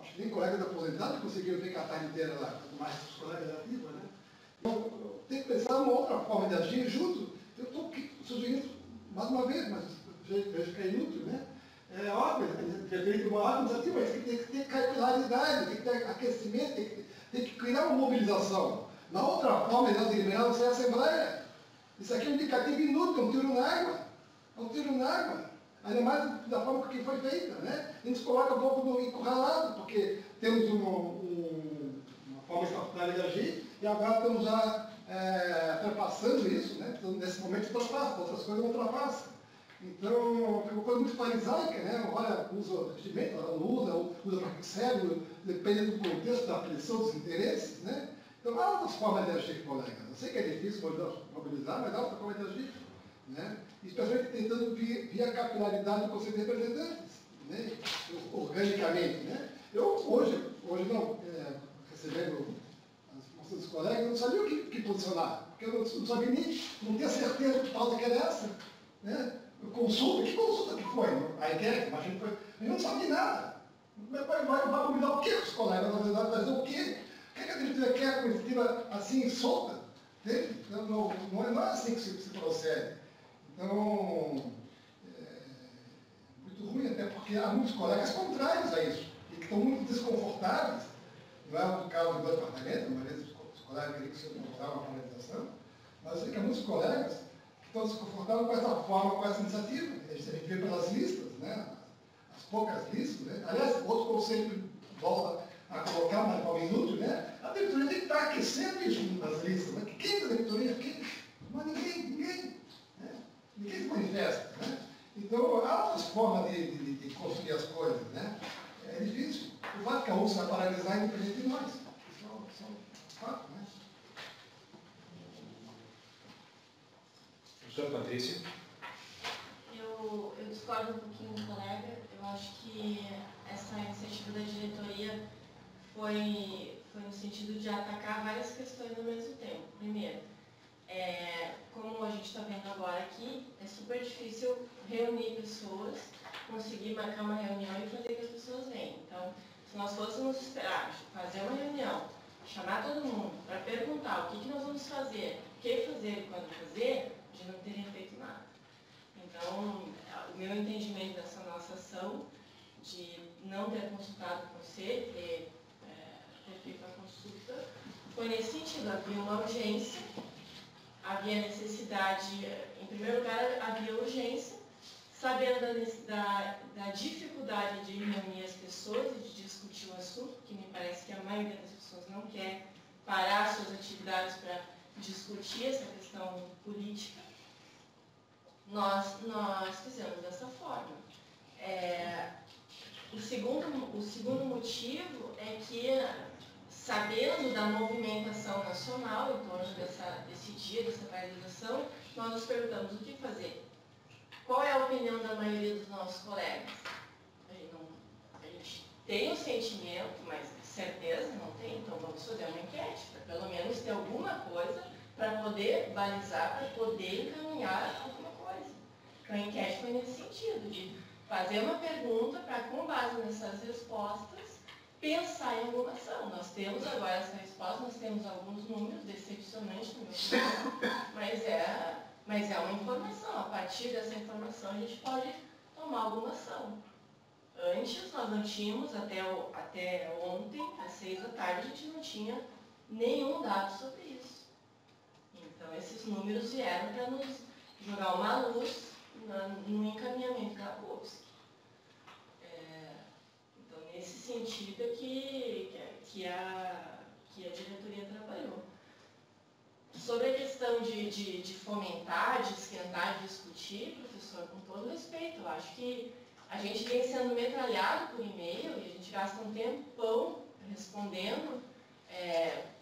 Acho que nem colegas aposentados conseguiram ficar a tarde inteira lá, mais os colegas ativos, né? Então, tem que pensar uma outra forma de agir junto. Eu estou sugerindo, mais uma vez, mas vejo que é inútil, né? É óbvio, depende de uma organizativa, mas tem que ter capilaridade, tem que ter aquecimento, tem que criar uma mobilização. Na outra forma, nós eliminamos a Assembleia. Isso aqui é um indicativo inútil, é um tiro na água. É um tiro na água. Ainda mais da forma que foi feita, né? A gente se coloca um pouco encurralado, porque temos uma forma estatutária de agir e agora estamos já ultrapassando isso, né? Então, nesse momento ultrapassa, outras coisas não ultrapassam. Então, é uma coisa muito farisaica, né? Olha, usa vestimenta, ela não usa para que serve, depende do contexto, da pressão dos interesses, né? Então, há outras formas de agir, colegas. Eu sei que é difícil mobilizar, mas há outra forma de agir, né? Especialmente tentando via capilaridade do Conselho de Representantes, né? Organicamente, né? Eu, hoje não, recebendo as moças dos colegas, eu não sabia o que posicionar, porque eu não sabia nem, não tinha certeza de pauta que era essa, né? Consulta, que consulta que foi? A enquete, imagino que foi. Eu não sabia nada. Vai mobilizar o quê os colegas? Vai fazer o quê? O que a diretoria quer com uma iniciativa assim, solta? Então, não é assim que se procede. Então, muito ruim, até porque há muitos colegas contrários a isso, e que estão muito desconfortáveis. Não é o caso do meu departamento, a maioria dos colegas queriam que se comportasse uma formalização, mas eu sei que há muitos colegas que estão desconfortáveis com essa forma, com essa iniciativa. A gente vê pelas listas, né? As poucas listas, né? Aliás, outro conselho volta a colocar uma forma inútil, né? A diretoria tem que estar aquecendo isso nas listas. Né? Quem é a diretoria? Quem? Mas ninguém. Né? Ninguém se manifesta. Né? Então, há outras formas de construir as coisas. Né? É difícil. O fato que a Rússia vai paralisar é independente de nós. Isso é um fato. Né? Professor Patrícia? Eu discordo um pouquinho do colega. Eu acho que essa iniciativa da diretoria foi no sentido de atacar várias questões ao mesmo tempo. Primeiro, como a gente está vendo agora aqui, é super difícil reunir pessoas, conseguir marcar uma reunião e fazer que as pessoas venham. Então, se nós fôssemos esperar fazer uma reunião, chamar todo mundo para perguntar o que nós vamos fazer, o que fazer e quando fazer, a gente não teria feito nada. Então, o meu entendimento dessa nossa ação, de não ter consultado o conselho, ter feito a consulta, foi nesse sentido. Havia uma urgência, havia necessidade, em primeiro lugar, havia urgência, sabendo da dificuldade de reunir as pessoas e de discutir o assunto, que me parece que a maioria das pessoas não quer parar suas atividades para discutir essa questão política. Nós fizemos dessa forma. O segundo motivo é que, sabendo da movimentação nacional em torno desse dia, dessa paralisação, nós nos perguntamos o que fazer. Qual é a opinião da maioria dos nossos colegas? A gente tem o sentimento, mas certeza não tem, então vamos fazer uma enquete, para pelo menos ter alguma coisa para poder balizar, para poder encaminhar alguma coisa. Então a enquete foi nesse sentido, de fazer uma pergunta para, com base nessas respostas, pensar em alguma ação. Nós temos agora essa resposta, nós temos alguns números, decepcionantes no meu caso, mas é uma informação. A partir dessa informação a gente pode tomar alguma ação. Antes nós não tínhamos, até ontem, às 6 da tarde, a gente não tinha nenhum dado sobre isso. Então esses números vieram para nos jogar uma luz no encaminhamento da PUFSC. Então, nesse sentido é que a diretoria trabalhou. Sobre a questão de fomentar, de esquentar, de discutir, professor, com todo respeito, eu acho que a gente vem sendo metralhado por e-mail e a gente gasta um tempão respondendo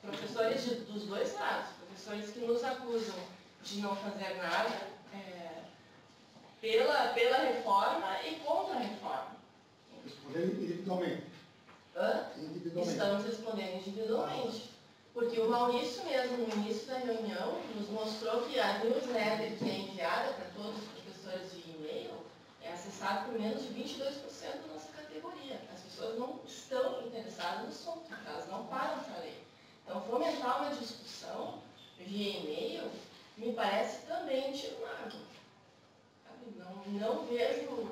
professores dos dois lados, professores que nos acusam de não fazer nada pela reforma e contra a reforma. Respondendo individualmente. Individualmente. Estamos respondendo individualmente. Porque o Maurício mesmo, no início da reunião, nos mostrou que a newsletter que é enviada para todos os professores de e-mail é acessada por menos de 22% da nossa categoria. As pessoas não estão interessadas no assunto, elas não param para ler. Então, fomentar uma discussão via e-mail me parece também um tiro na água. Não vejo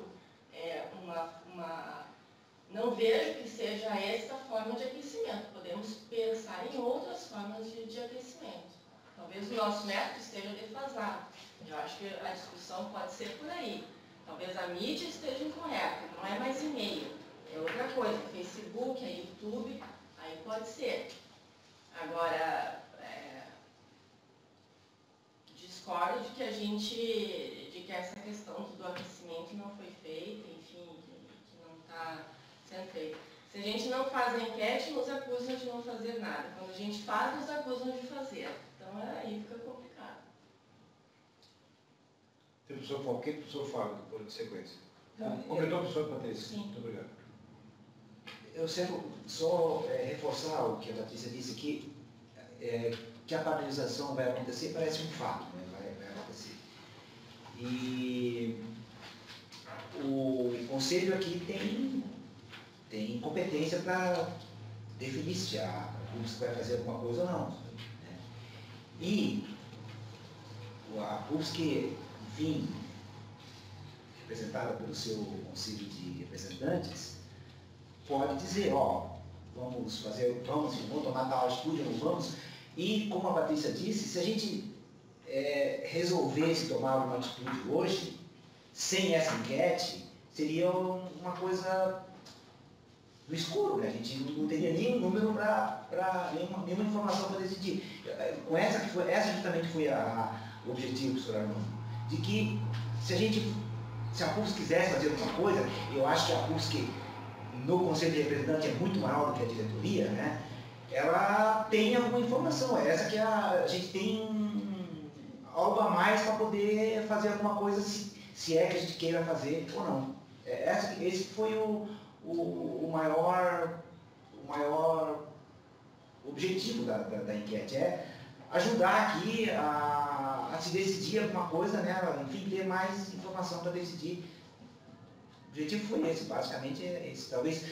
não vejo que seja esta forma de aquecimento. Podemos pensar em outras formas de aquecimento. Talvez o nosso método esteja defasado. Eu acho que a discussão pode ser por aí. Talvez a mídia esteja incorreta, não é mais e-mail, é outra coisa. Facebook, é YouTube, aí pode ser. Agora, discordo de que essa questão do aquecimento não foi feita, enfim, que não está sendo feita. Se a gente não faz a enquete, nos acusam de não fazer nada. Quando a gente faz, nos acusam de fazer. Então, aí fica complicado. Tem o professor Paulo, o que o professor fala depois de sequência? Comentou o professor Patrícia. Sim. Muito obrigado. Eu quero só reforçar o que a Patrícia disse aqui, que a padronização vai acontecer, parece um fato, né? Vai acontecer. E o Conselho aqui tem competência para definir se a PUFSC vai fazer alguma coisa ou não. Né? E a PUFSC, enfim, representada pelo seu Conselho de Representantes, pode dizer, vamos tomar tal atitude, não vamos. E, como a Patrícia disse, se a gente resolvesse tomar uma atitude hoje, sem essa enquete, seria uma coisa no escuro, né? A gente não teria nenhum número nenhuma informação para decidir. Com essa justamente foi o objetivo, professor Armando, de que se a PUFSC quisesse fazer alguma coisa, eu acho que a PUFSC no Conselho de Representantes é muito maior do que a diretoria, né? Ela tem alguma informação, essa que a gente tem algo a mais para poder fazer alguma coisa, se é que a gente queira fazer ou não. Esse foi o maior objetivo da enquete, ajudar aqui a se decidir alguma coisa, né? Enfim, ter mais informação para decidir. O objetivo foi esse, basicamente esse. Talvez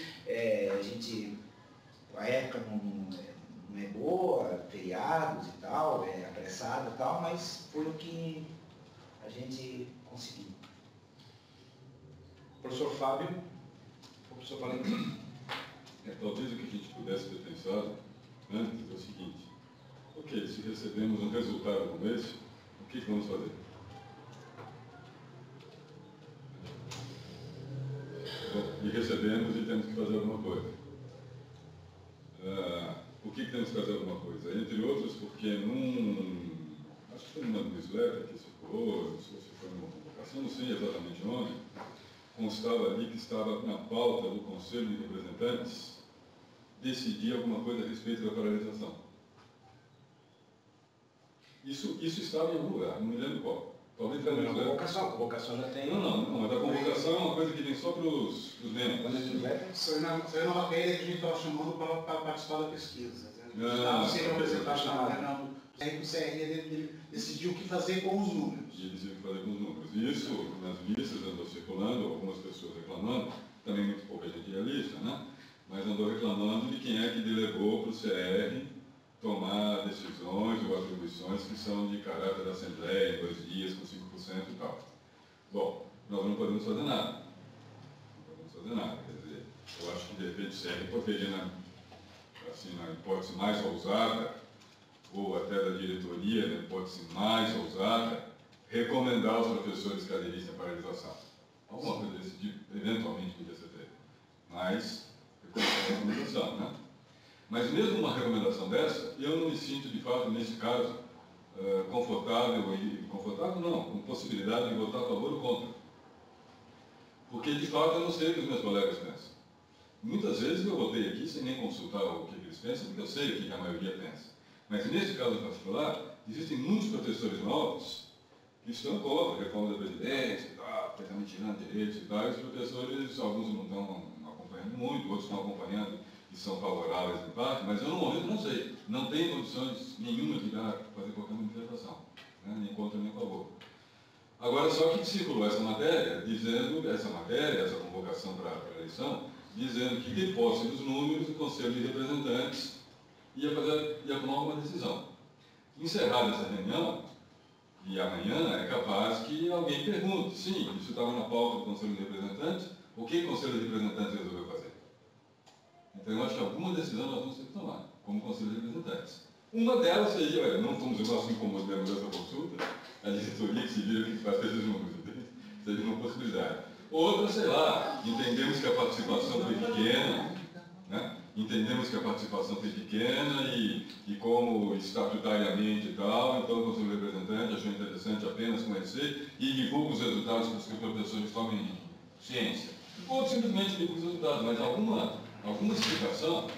a época não é boa, feriados e tal, apressado e tal, mas foi o que a gente conseguiu. Professor Fábio, o professor Valentim. Talvez o que a gente pudesse ter pensado antes é o seguinte: ok, se recebemos um resultado como esse, o que vamos fazer? E recebemos e temos que fazer alguma coisa. Por que temos que fazer alguma coisa? Entre outros, porque acho que foi numa newsletter que circulou, se foi numa convocação, não sei exatamente onde, constava ali que estava na pauta do Conselho de Representantes decidir alguma coisa a respeito da paralisação. Isso estava em algum lugar, não me lembro qual. Talvez a convocação já tem. Não, mas a convocação é uma coisa que vem só para os membros. Foi na matéria que a gente estava chamando para participar da pesquisa. Sem apresentar a chamada. Aí o CRN ele decidiu o que fazer com os números. E decidiu o que fazer com os números. E isso, nas listas, andou circulando, algumas pessoas reclamando, também muito pouca gente ia à lista, né? Mas andou reclamando de quem é que delegou para o CR tomar decisões ou atribuições que são de caráter da Assembleia em 2 dias, com 5% e tal. Bom, nós não podemos fazer nada. Não podemos fazer nada. Quer dizer, eu acho que de repente o CR poderia, na hipótese mais ousada, ou até da diretoria, na hipótese mais ousada, recomendar aos professores cadeiristas a paralisação. Alguma coisa desse tipo, eventualmente, podia ser feita. Mas, recomendação, né? Mas mesmo uma recomendação dessa, eu não me sinto, de fato, nesse caso, confortável não, com possibilidade de votar a favor ou contra. Porque, de fato, eu não sei o que os meus colegas pensam. Muitas vezes eu votei aqui sem nem consultar o que eles pensam, porque eu sei o que a maioria pensa. Mas, nesse caso em particular, existem muitos professores novos que estão contra a reforma da Previdência e tal, que estão tirando direitos e tal, e os professores, alguns não estão acompanhando muito, outros estão acompanhando e são favoráveis em parte, mas eu no momento não sei. Não tenho condições nenhuma de fazer qualquer manifestação, né? Nem contra nem a favor. Agora, só que circulou essa matéria, essa convocação para a eleição, dizendo que, de posse dos números, o Conselho de Representantes ia tomar uma decisão. Encerrada essa reunião, e amanhã é capaz que alguém pergunte, sim, isso estava na pauta do Conselho de Representantes, o que o Conselho de Representantes resolveu fazer? Então, eu acho que alguma decisão nós vamos ter que tomar, como Conselho de Representantes. Uma delas seria, olha, não fomos nós que incomodamos essa consulta, a diretoria que se vira o que faz com esses números, seria uma possibilidade. Outra, sei lá, entendemos que a participação foi pequena, né? Entendemos que a participação foi pequena e como estatutariamente e tal, então o Conselho de Representantes achou interessante apenas conhecer e divulga os resultados para que os professores tomem ciência. Ou simplesmente divulga os resultados, mas alguma explicação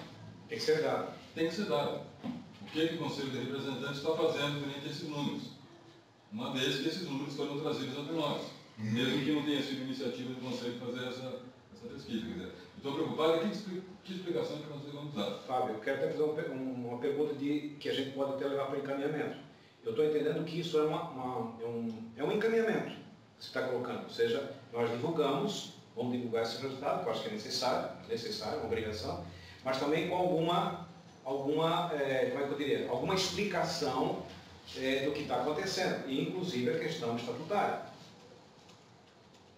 tem que ser dada. Tem que ser dada. O que o Conselho de Representantes está fazendo frente a esses números? Uma vez que esses números foram trazidos até nós, mesmo que não tenha sido iniciativa do Conselho fazer essa pesquisa. Quer dizer, estou preocupado, que explicação que nós vamos dar? Fábio, eu quero até fazer uma pergunta que a gente pode até levar para o encaminhamento. Eu estou entendendo que isso é um encaminhamento que você está colocando, ou seja, nós divulgamos, vamos divulgar esse resultado, que eu acho que é necessário, uma obrigação, mas também com alguma explicação do que está acontecendo, e inclusive a questão estatutária.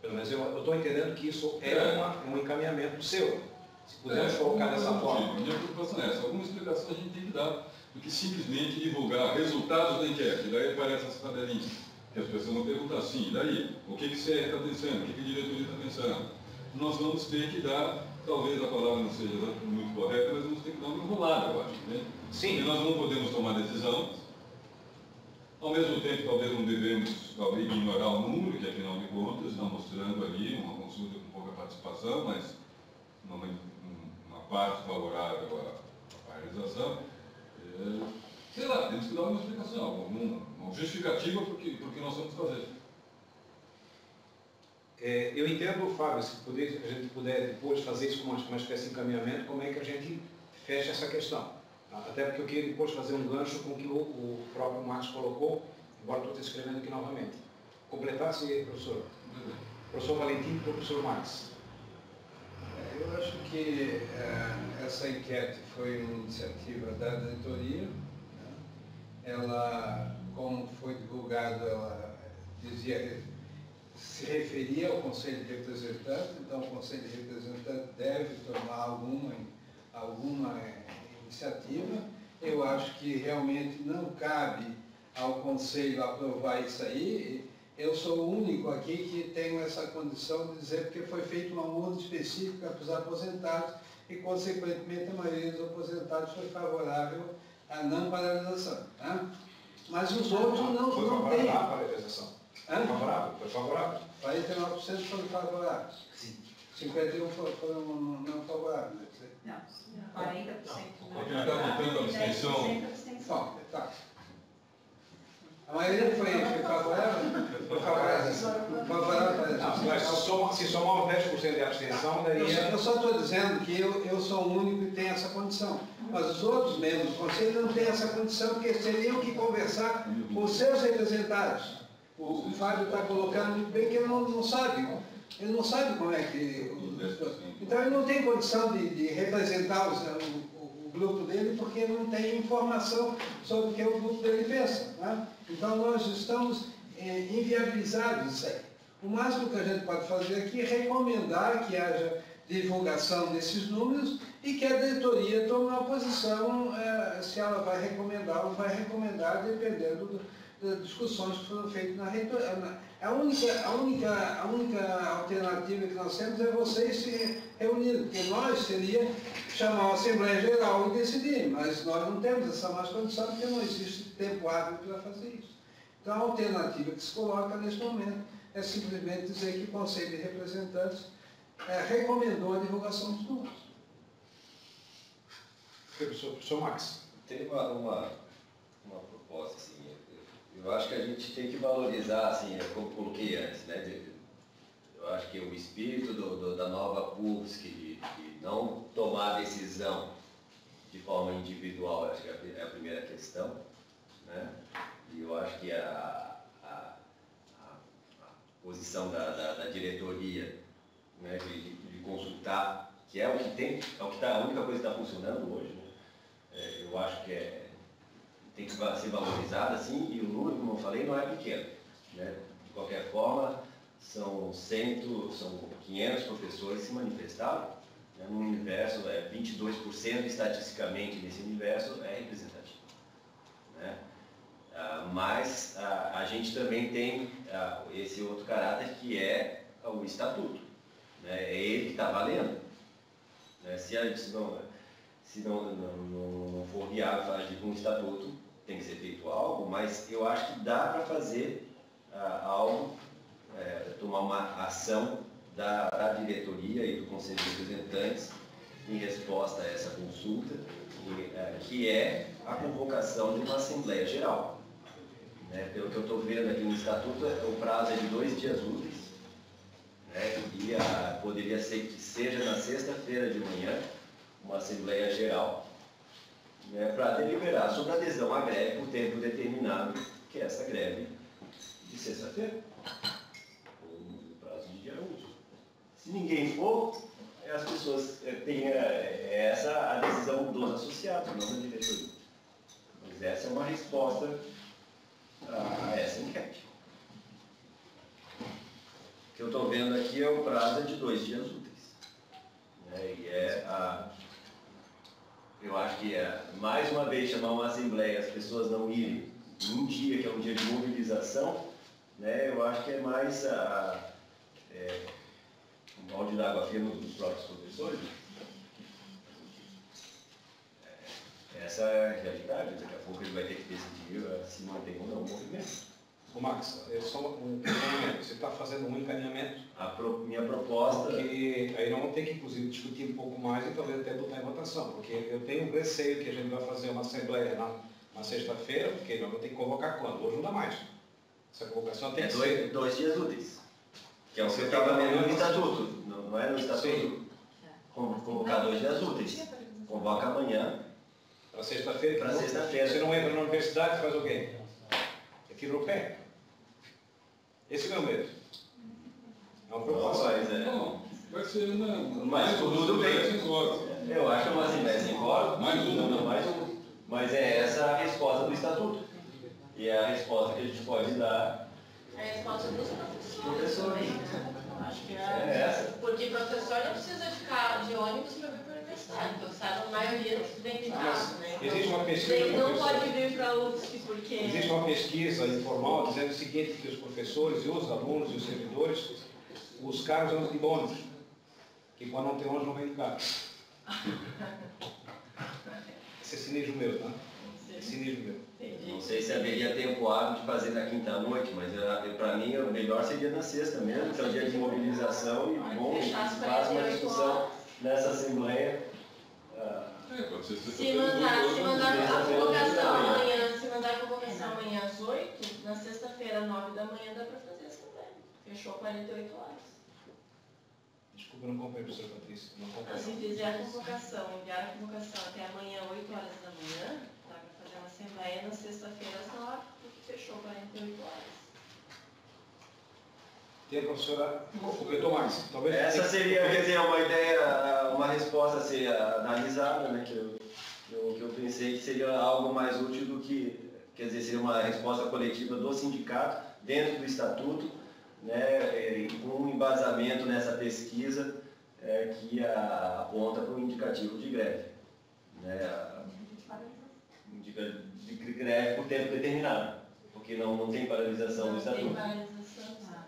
Pelo menos eu estou entendendo que isso é um encaminhamento seu. Se pudermos colocar dessa forma. Minha preocupação é essa. Alguma explicação a gente tem que dar, do que simplesmente divulgar resultados da enquete. E daí aparece essa tabelinha, que as pessoas vão perguntar assim, daí, o que você está pensando, o que a diretoria está pensando? Nós vamos ter que dar, talvez a palavra não seja muito correta, mas vamos ter que dar uma enrolada, eu acho. Né? Sim. Porque nós não podemos tomar decisão. Ao mesmo tempo, talvez não devemos ignorar o número, que afinal de contas está mostrando ali uma consulta com pouca participação, mas uma parte favorável à realização. Sei lá, temos que dar uma explicação, uma justificativa para o que nós vamos fazer. Eu entendo, Fábio, se a gente puder depois fazer isso como uma espécie de encaminhamento, como é que a gente fecha essa questão. Até porque eu queria depois fazer um gancho com o que o próprio Marcos colocou, embora estou escrevendo aqui novamente. Completar-se, professor. Professor Valentim e professor Marcos. Eu acho que essa enquete foi uma iniciativa da diretoria. Né? Ela, como foi divulgado, ela se referia ao Conselho de Representantes, então o Conselho de Representantes deve tomar alguma iniciativa. Eu acho que realmente não cabe ao Conselho aprovar isso aí. Eu sou o único aqui que tenho essa condição de dizer porque foi feita uma muda específica para os aposentados e, consequentemente, a maioria dos aposentados foi favorável à não paralisação. Tá? Mas os outros não têm. A paralisação. Foi favorável. 49% foram favoráveis. Sim. 51% foram não favoráveis. Não, 40%. Está contando a abstenção. Tá. A maioria foi favorável? Foi favorável. Mas se somar os 10% de abstenção, daí eu só estou dizendo que eu sou o único que tem essa condição. Mas os outros membros do Conselho não têm essa condição, porque teriam que conversar com os seus representados. O Fábio está colocando muito bem que ele não sabe. Ele não sabe como é que... Então ele não tem condição de representar o grupo dele porque ele não tem informação sobre o que o grupo dele pensa. Né? Então nós estamos inviabilizados isso aí. O máximo que a gente pode fazer aqui é recomendar que haja divulgação desses números e que a diretoria tome uma posição, se ela vai recomendar ou não vai recomendar, dependendo das discussões que foram feitas na reitoria. A única alternativa que nós temos é vocês se reunirem, porque nós seria chamar a Assembleia Geral e decidir, mas nós não temos essa mais condição porque não existe tempo hábil para fazer isso. Então a alternativa que se coloca neste momento é simplesmente dizer que o Conselho de Representantes recomendou a divulgação dos números. Professor Max. Tem uma proposta, assim, eu acho que a gente tem que valorizar, assim, como coloquei antes, né, eu acho que o espírito da nova PUFSC de não tomar decisão de forma individual, acho que é a primeira questão, né? E eu acho que a posição da diretoria, né, de consultar, que é o que tem, a única coisa que está funcionando hoje, né? Eu acho que tem que ser valorizada, sim, e o número, como eu falei, não é pequeno, né? De qualquer forma, são 500 professores que se manifestaram, né, num universo, 22% estatisticamente nesse universo é representativo, né? Mas a gente também tem esse outro caráter que é o estatuto, né? É ele que está valendo, né? Se não for viável agir com o estatuto, tem que ser feito algo, mas eu acho que dá para fazer algo, tomar uma ação da diretoria e do Conselho de Representantes em resposta a essa consulta, que é a convocação de uma Assembleia Geral. Né? Pelo que eu estou vendo aqui no Estatuto, o prazo é de 2 dias úteis, né? E poderia ser que seja na sexta-feira de manhã uma Assembleia Geral, né, para deliberar sobre a adesão à greve por tempo determinado, que é essa greve de sexta-feira, no prazo de dia útil. Se ninguém for, as pessoas têm essa a decisão dos associados, não da diretoria. Mas essa é uma resposta a essa enquete. O que eu estou vendo aqui é o prazo de 2 dias úteis, né, e eu acho que mais uma vez chamar uma assembleia, as pessoas não irem em um dia que é um dia de mobilização, né, eu acho que é mais um balde d'água fria dos próprios professores. Essa é a realidade, daqui a pouco ele vai ter que decidir se mantém ou não o movimento. Ô Max, é só um encaminhamento. Você está fazendo um encaminhamento? Minha proposta... Porque aí nós vamos ter que, inclusive, discutir um pouco mais e talvez até botar em votação, porque eu tenho um receio que a gente vai fazer uma assembleia na sexta-feira, porque nós vamos ter que convocar quando? Hoje não dá mais. Essa convocação tem que ser... 2 dias úteis, que é o que eu estava vendo no Estatuto. Não é no Estatuto? Convocar 2 dias úteis. Convoca amanhã. Para sexta-feira? Para sexta-feira. Você não entra na universidade, faz o quê? Tira o pé. Esse é o meu medo. É uma proposta. Vai ser mas tudo bem. Eu acho que é uma assembleia sem quórum. Mais uma. Mais um. Mas é essa a resposta do Estatuto. E é a resposta que a gente pode dar. É a resposta dos professores. Acho que é essa. Porque professor não precisa ficar de ônibus para vir para a universidade. Então, sabe, a maioria vem de carro, né? Existe uma pesquisa. Ele não pode vir para a UFSC porque... Existe uma pesquisa informal dizendo o seguinte, que os professores e os alunos e os servidores, os carros andam de ônibus, que quando não tem ônibus não vem de carro. Esse é cinismo meu, tá? É cinismo meu. Não sei se haveria tempo hábil de fazer na quinta-noite, mas para mim o melhor seria na sexta mesmo, que é o dia de mobilização e bom, faz uma discussão nessa assembleia. Se mandar a convocação amanhã, se mandar a convocação amanhã às 8, na sexta-feira, às 9 da manhã, dá para fazer a assembleia. Fechou 48 horas. Desculpa, não comprei, professor Patrícia. Se fizer a convocação, enviar a convocação até amanhã, 8 horas da manhã, dá para fazer uma assembleia na sexta-feira às 9, porque fechou 48 horas. Tem a professora completou mais. Talvez essa seria, quer dizer, uma ideia, uma resposta a ser analisada, né, que eu pensei que seria algo mais útil do que, quer dizer, seria uma resposta coletiva do sindicato, dentro do estatuto, né, com um embasamento nessa pesquisa que aponta para um indicativo de greve. Né, de greve por tempo determinado, porque não tem paralisação do estatuto.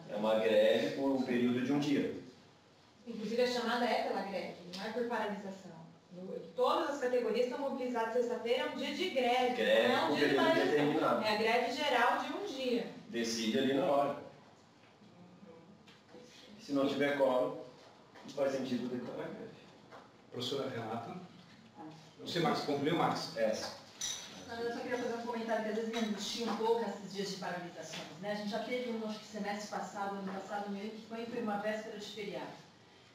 É uma greve por um período de um dia. Inclusive a chamada é pela greve, não é por paralisação. Todas as categorias estão mobilizadas sexta-feira, é um dia de greve. Greve não é um por dia de período paralisação. determinado. É a greve geral de um dia. Decide ali na hora. Se não tiver quórum, não faz sentido declarar greve. Professora Renata. Você, Max, concluiu, Max? Essa. Eu só queria fazer um comentário que às vezes me angustia um pouco esses dias de paralisações, né? A gente já teve um, acho que semestre passado, ano passado, meio que foi uma véspera de feriado,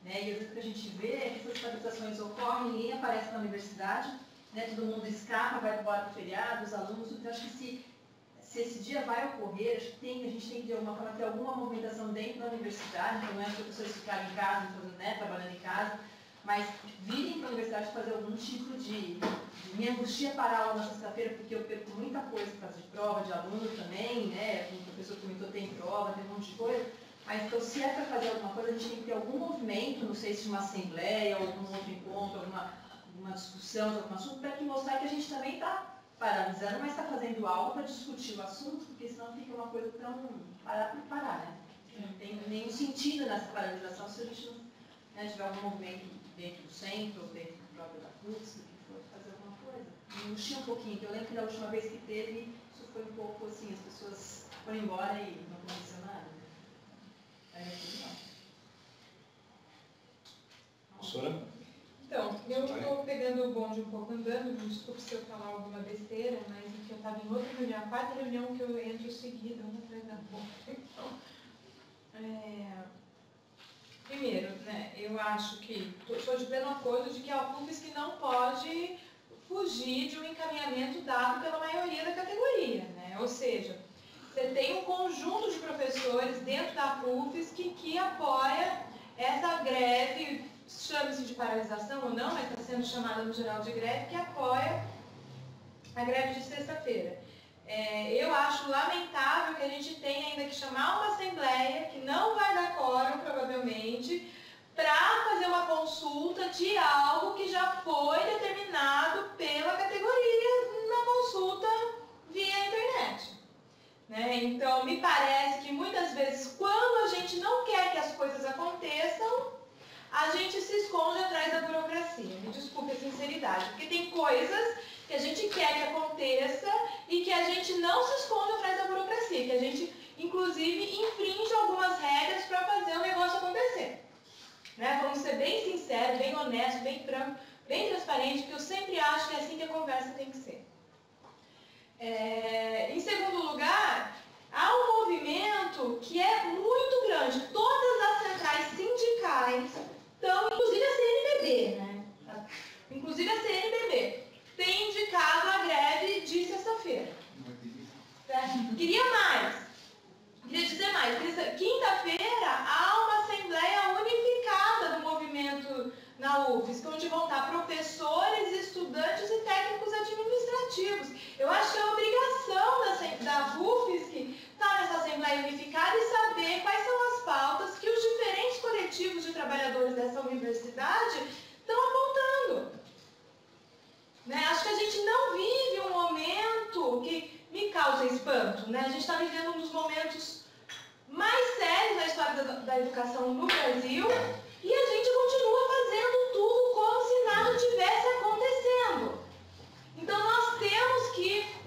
né? E às vezes o que a gente vê é que essas paralisações ocorrem, ninguém aparece na universidade, né? Todo mundo escapa, vai embora para o feriado, os alunos, então acho que se esse dia vai ocorrer, acho que a gente tem que de alguma forma ter alguma movimentação dentro da universidade, então não é as professores ficarem em casa, né, trabalhando em casa, mas virem para a universidade fazer algum tipo de me angustia parar aula na sexta-feira, porque eu perco muita coisa por causa de prova, de aluno também, né? Como o professor comentou, tem prova, tem um monte de coisa. Mas então, se é para fazer alguma coisa, a gente tem que ter algum movimento, não sei se uma assembleia, algum outro encontro, alguma discussão de algum assunto, para que mostrar que a gente também está paralisando, mas está fazendo algo para discutir o assunto, porque senão fica uma coisa tão parar por parar, né? Não tem nenhum sentido nessa paralisação se a gente não, né, tiver algum movimento dentro do centro, ou dentro do próprio da CUTS, que for fazer alguma coisa. Me enchia um pouquinho, que eu lembro que da última vez que teve, isso foi um pouco assim, as pessoas foram embora e não aconteceu nada. Aí eu fui embora. Professora? Então, eu estou pegando o bonde um pouco andando, me desculpe se eu falar alguma besteira, mas é que eu estava em outra reunião, a quarta reunião que eu entro seguida, uma atrás da outra. Então, primeiro, né, eu acho que sou de pleno acordo de que a UFSC não pode fugir de um encaminhamento dado pela maioria da categoria, né? Ou seja, você tem um conjunto de professores dentro da UFSC que apoia essa greve, chame-se de paralisação ou não, mas está sendo chamada no geral de greve, que apoia a greve de sexta-feira. Eu acho lamentável que a gente tenha ainda que chamar uma assembleia, que não vai dar quórum, provavelmente, para fazer uma consulta de algo que já foi determinado pela categoria na consulta via internet. Né? Então, me parece que muitas vezes, quando a gente não quer que as coisas aconteçam, a gente se esconde atrás da burocracia. Me desculpe a sinceridade, porque tem coisas que a gente quer que aconteça e que a gente não se esconde atrás da burocracia, que a gente, inclusive, infringe algumas regras para fazer o negócio acontecer. Né? Vamos ser bem sinceros, bem honestos, bem franco, bem transparente, porque eu sempre acho que é assim que a conversa tem que ser. Em segundo lugar, há um movimento que é muito grande. Todas as centrais sindicais, inclusive a CNBB, né? Inclusive a CNBB, tem indicado a greve de sexta-feira. Queria dizer mais. Quinta-feira há uma assembleia unificada do movimento na UFSC, onde vão estar professores, estudantes e técnicos administrativos. Eu acho que é a obrigação da UFSC estar nessa assembleia unificada e saber quais são as pautas que os diferentes coletivos de trabalhadores dessa universidade estão apontando. Né? Acho que a gente não vive um momento que me causa espanto. Né? A gente está vivendo um dos momentos mais sérios da história da educação no Brasil e a gente continua fazendo tudo como se nada tivesse acontecendo. Então nós temos que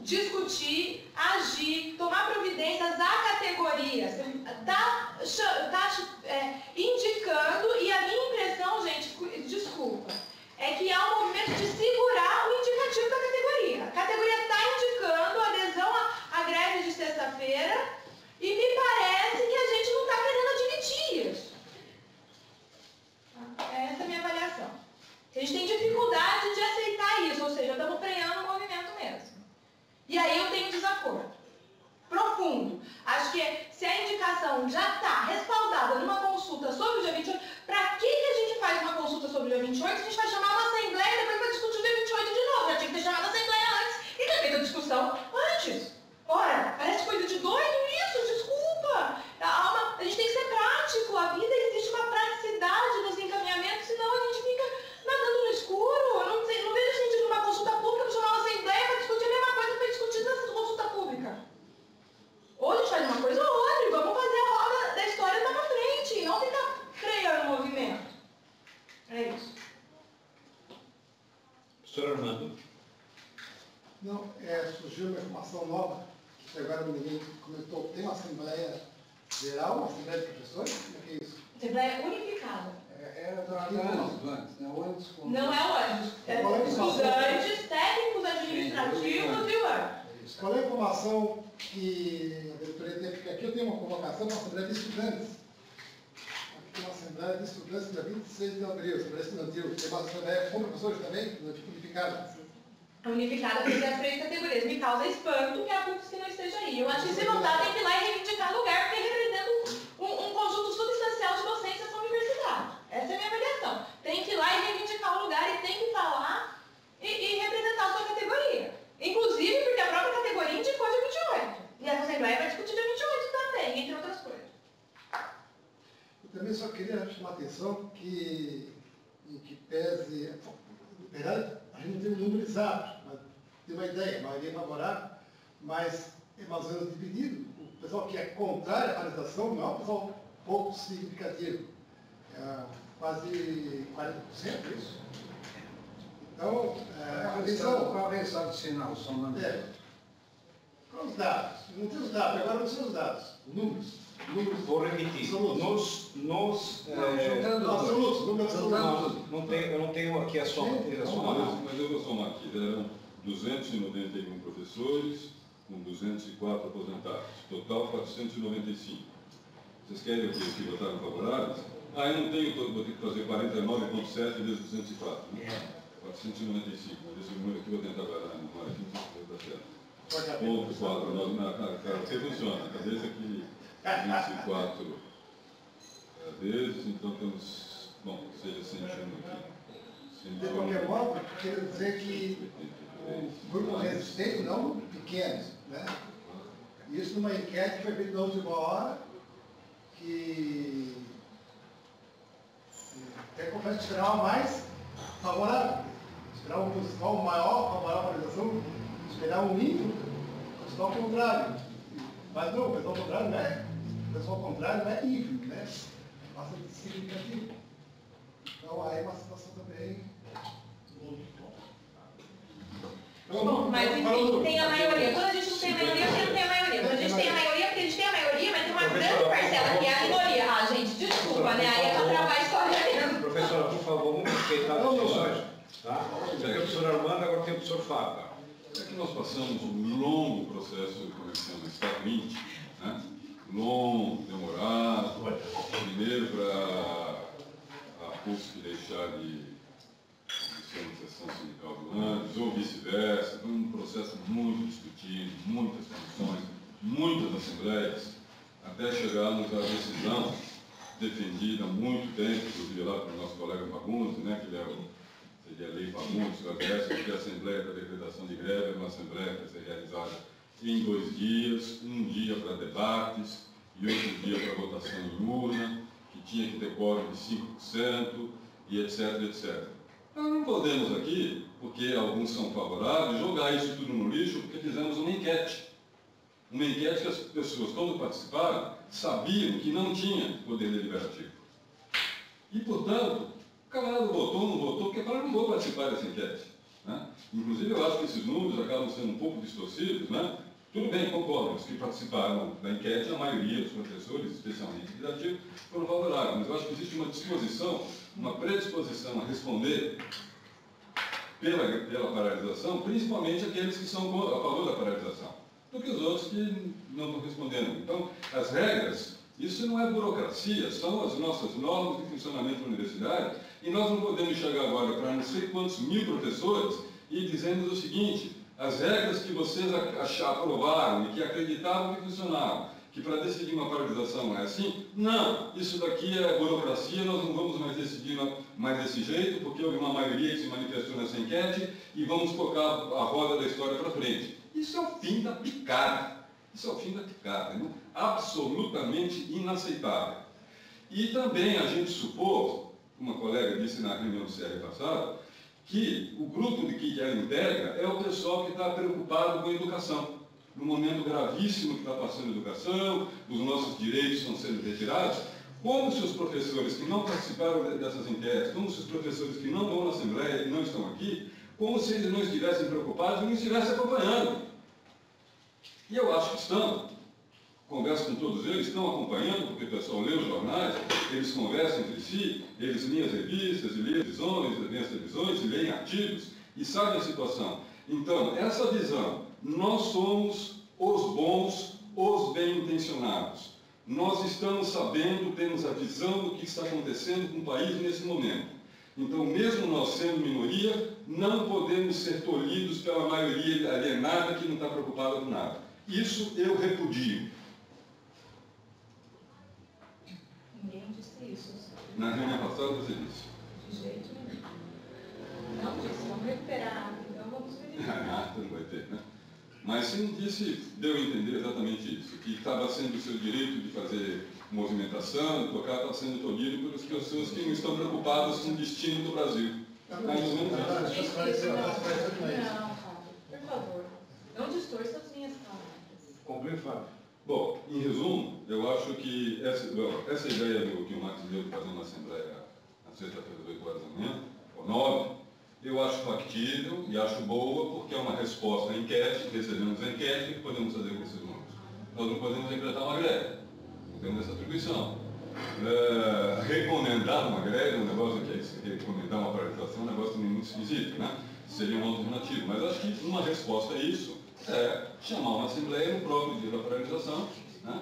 discutir, agir, tomar providências à categoria. Está indicando, e a minha impressão, gente, desculpa, é que há um movimento de segurar o indicativo da categoria. A categoria está indicando adesão à greve de sexta-feira e me parece que a gente não está querendo admitir isso. Essa é a minha avaliação. A gente tem dificuldade de aceitar isso, ou seja, estamos freando o movimento mesmo. E aí eu tenho desacordo profundo. Acho que se a indicação já está respaldada numa consulta sobre o dia 28, para que a gente faz uma consulta sobre o dia 28 se a gente vai chamar uma assembleia e depois vai discutir o dia 28 de novo? Já tinha que ter chamado a assembleia antes e ter feito a discussão antes. Ora, parece coisa de doido isso, desculpa. A gente tem que ser prático, a vida existe uma praticidade nos encaminhamentos, senão a gente fica nadando no escuro. Eu não vejo sentido numa consulta pública para chamar uma assembleia para discutir a mesma coisa que foi discutida nessa consulta pública. Ou a gente faz uma coisa ou outra, e vamos fazer a roda da história andar para frente, não ficar freando o movimento. É isso. Professor Armando. Não, surgiu uma informação nova, que agora ninguém comentou, tem uma Assembleia Geral, uma Assembleia de Professores? O que é isso? Assembleia unificada. Era antes, né? O antes com... Não é o antes. É estudantes, técnicos administrativos e o antes. Qual é a informação que a diretoria tem? Porque aqui eu tenho uma convocação para a Assembleia de Estudantes. Aqui tem uma Assembleia de Estudantes dia 26 de abril, Assembleia Estudantil. Tem uma Assembleia com professores também, unificada. Unificada por as três categorias. Me causa espanto que a PUFSC que não esteja aí. Eu acho que se votar tem que ir lá e reivindicar lugar, porque representa um conjunto substancial de docentes dessa universidade. Essa é a minha avaliação. Tem que ir lá e reivindicar o lugar e tem que falar e representar a sua categoria. Inclusive porque a própria categoria indicou dia 28. E essa Assembleia vai discutir dia 28 também, entre outras coisas. Eu também só queria chamar a atenção que, em que pese... A gente não tem um número exato, mas tem uma ideia, a maioria favorável, mas é mais ou menos dividido. O pessoal que é contrário à paralisação não é um pessoal pouco significativo. É quase 40%, isso. Então, atenção. Qual é o resultado final? Qual os dados? Não tem os dados, agora não são os dados, números. Vou repetir. Eu não tenho aqui a soma. Mas eu vou somar aqui. Eram 291 professores com 204 aposentados. Total 495. Vocês querem que os que votaram favoráveis? Eu não tenho, vou ter que fazer 49,7 vezes 204. Né? 495. Esse número aqui eu vou tentar guardar na memória aqui, não sei se vai dar certo. Ponto 4, você funciona. A cabeça aqui 24 vezes, então temos, bom, seja 101 aqui. De qualquer modo, quero dizer que o grupo resistente não pequeno, né? Isso numa enquete que foi feita na última hora, que até confesso que esperava mais favorável, esperava um pessoal maior, favorável à paralisação, esperava um mínimo, o pessoal contrário. Mas não, o pessoal contrário não é. O pessoal contrário não é ínfimo, né? É bastante significativo. Então aí é uma situação também. Bom, mas enfim, tem a maioria. Quando a gente não tem a maioria, porque não tem a maioria. Quando a gente tem a maioria, porque a gente tem a maioria, mas tem uma grande parcela que é a minoria. Gente, desculpa, né? Aí é pra travar a história mesmo. Professora, por favor, vamos respeitar as discussões. Tá? Aqui é o professor Armando, agora tem o professor Fábio. É que nós passamos um longo processo, como é que chama, Estado 20, né? Longo, demorado, primeiro para a PUFSC deixar de ser uma sessão sindical do antes, ou vice-versa. Foi um processo muito discutido, muitas comissões, muitas assembleias, até chegarmos à decisão defendida há muito tempo, inclusive lá pelo nosso colega Fagundes, né, que ele seria a lei Fagundes, que a Assembleia para a Decretação de Greve era uma Assembleia que ia ser realizada em 2 dias, um dia para debates e outro dia para votação em urna, que tinha que ter quórum de 5%, e etc, etc. Nós não podemos aqui, porque alguns são favoráveis, jogar isso tudo no lixo, porque fizemos uma enquete. Uma enquete que as pessoas, quando participaram, sabiam que não tinha poder deliberativo. E, portanto, o camarada votou, não votou, porque para não vou participar dessa enquete. Né? Inclusive, eu acho que esses números acabam sendo um pouco distorcidos. Né? Tudo bem, concordo, os que participaram da enquete, a maioria dos professores, especialmente deliberativo, foram favoráveis. Mas eu acho que existe uma disposição, uma predisposição a responder pela paralisação, principalmente aqueles que são a favor da paralisação, do que os outros que não estão respondendo. Então, as regras, isso não é burocracia, são as nossas normas de funcionamento da universidade, e nós não podemos chegar agora para não sei quantos mil professores e dizermos o seguinte: as regras que vocês aprovaram e que acreditavam que funcionavam, que para decidir uma paralisação é assim, não, isso daqui é burocracia, nós não vamos mais decidir mais desse jeito, porque houve uma maioria que se manifestou nessa enquete e vamos tocar a roda da história para frente. Isso é o fim da picada. Isso é o fim da picada, né? Absolutamente inaceitável. E também a gente supôs, uma colega disse na reunião do CR passada, que o grupo de que ela integra é o pessoal que está preocupado com a educação. No momento gravíssimo que está passando a educação, os nossos direitos estão sendo retirados, como se os professores que não participaram dessas enquetes, como se os professores que não vão na Assembleia, que não estão aqui, como se eles não estivessem preocupados e não estivessem acompanhando. E eu acho que estão. converso com todos eles, estão acompanhando, porque o pessoal lê os jornais, eles conversam entre si, eles leem as revistas, e leem as televisões, e leem artigos, e sabem a situação. Então, essa visão, nós somos os bons, os bem-intencionados. Nós estamos sabendo, temos a visão do que está acontecendo com o país nesse momento. Então, mesmo nós sendo minoria, não podemos ser tolhidos pela maioria alienada que não está preocupada com nada. Isso eu repudio. Ninguém disse isso. Na reunião passada você disse. De jeito nenhum. Não disse, vamos recuperar. Então vamos verificar. Não vai ter, né? Mas sim disse, deu a entender exatamente isso, que estava sendo o seu direito de fazer movimentação, de tocar, estava sendo tolhido pelas pessoas que não estão preocupadas com o destino do Brasil. Mais ou menos isso. Não, Fábio, por favor, não distorça as minhas palavras. Conclui, Fábio. Bom, em resumo, eu acho que essa ideia do que o Max deu de fazer uma assembleia na sexta-feira, às 8 horas da manhã, ou 9, eu acho factível e acho boa, porque é uma resposta à enquete, recebemos a enquete, o que podemos fazer com esses números? Nós não podemos decretar uma greve, não temos essa atribuição. Recomendar uma greve é um negócio que recomendar uma paralisação é um negócio muito esquisito, né? Seria uma alternativa, mas acho que uma resposta a isso é chamar uma assembleia no próprio dia da paralisação, né?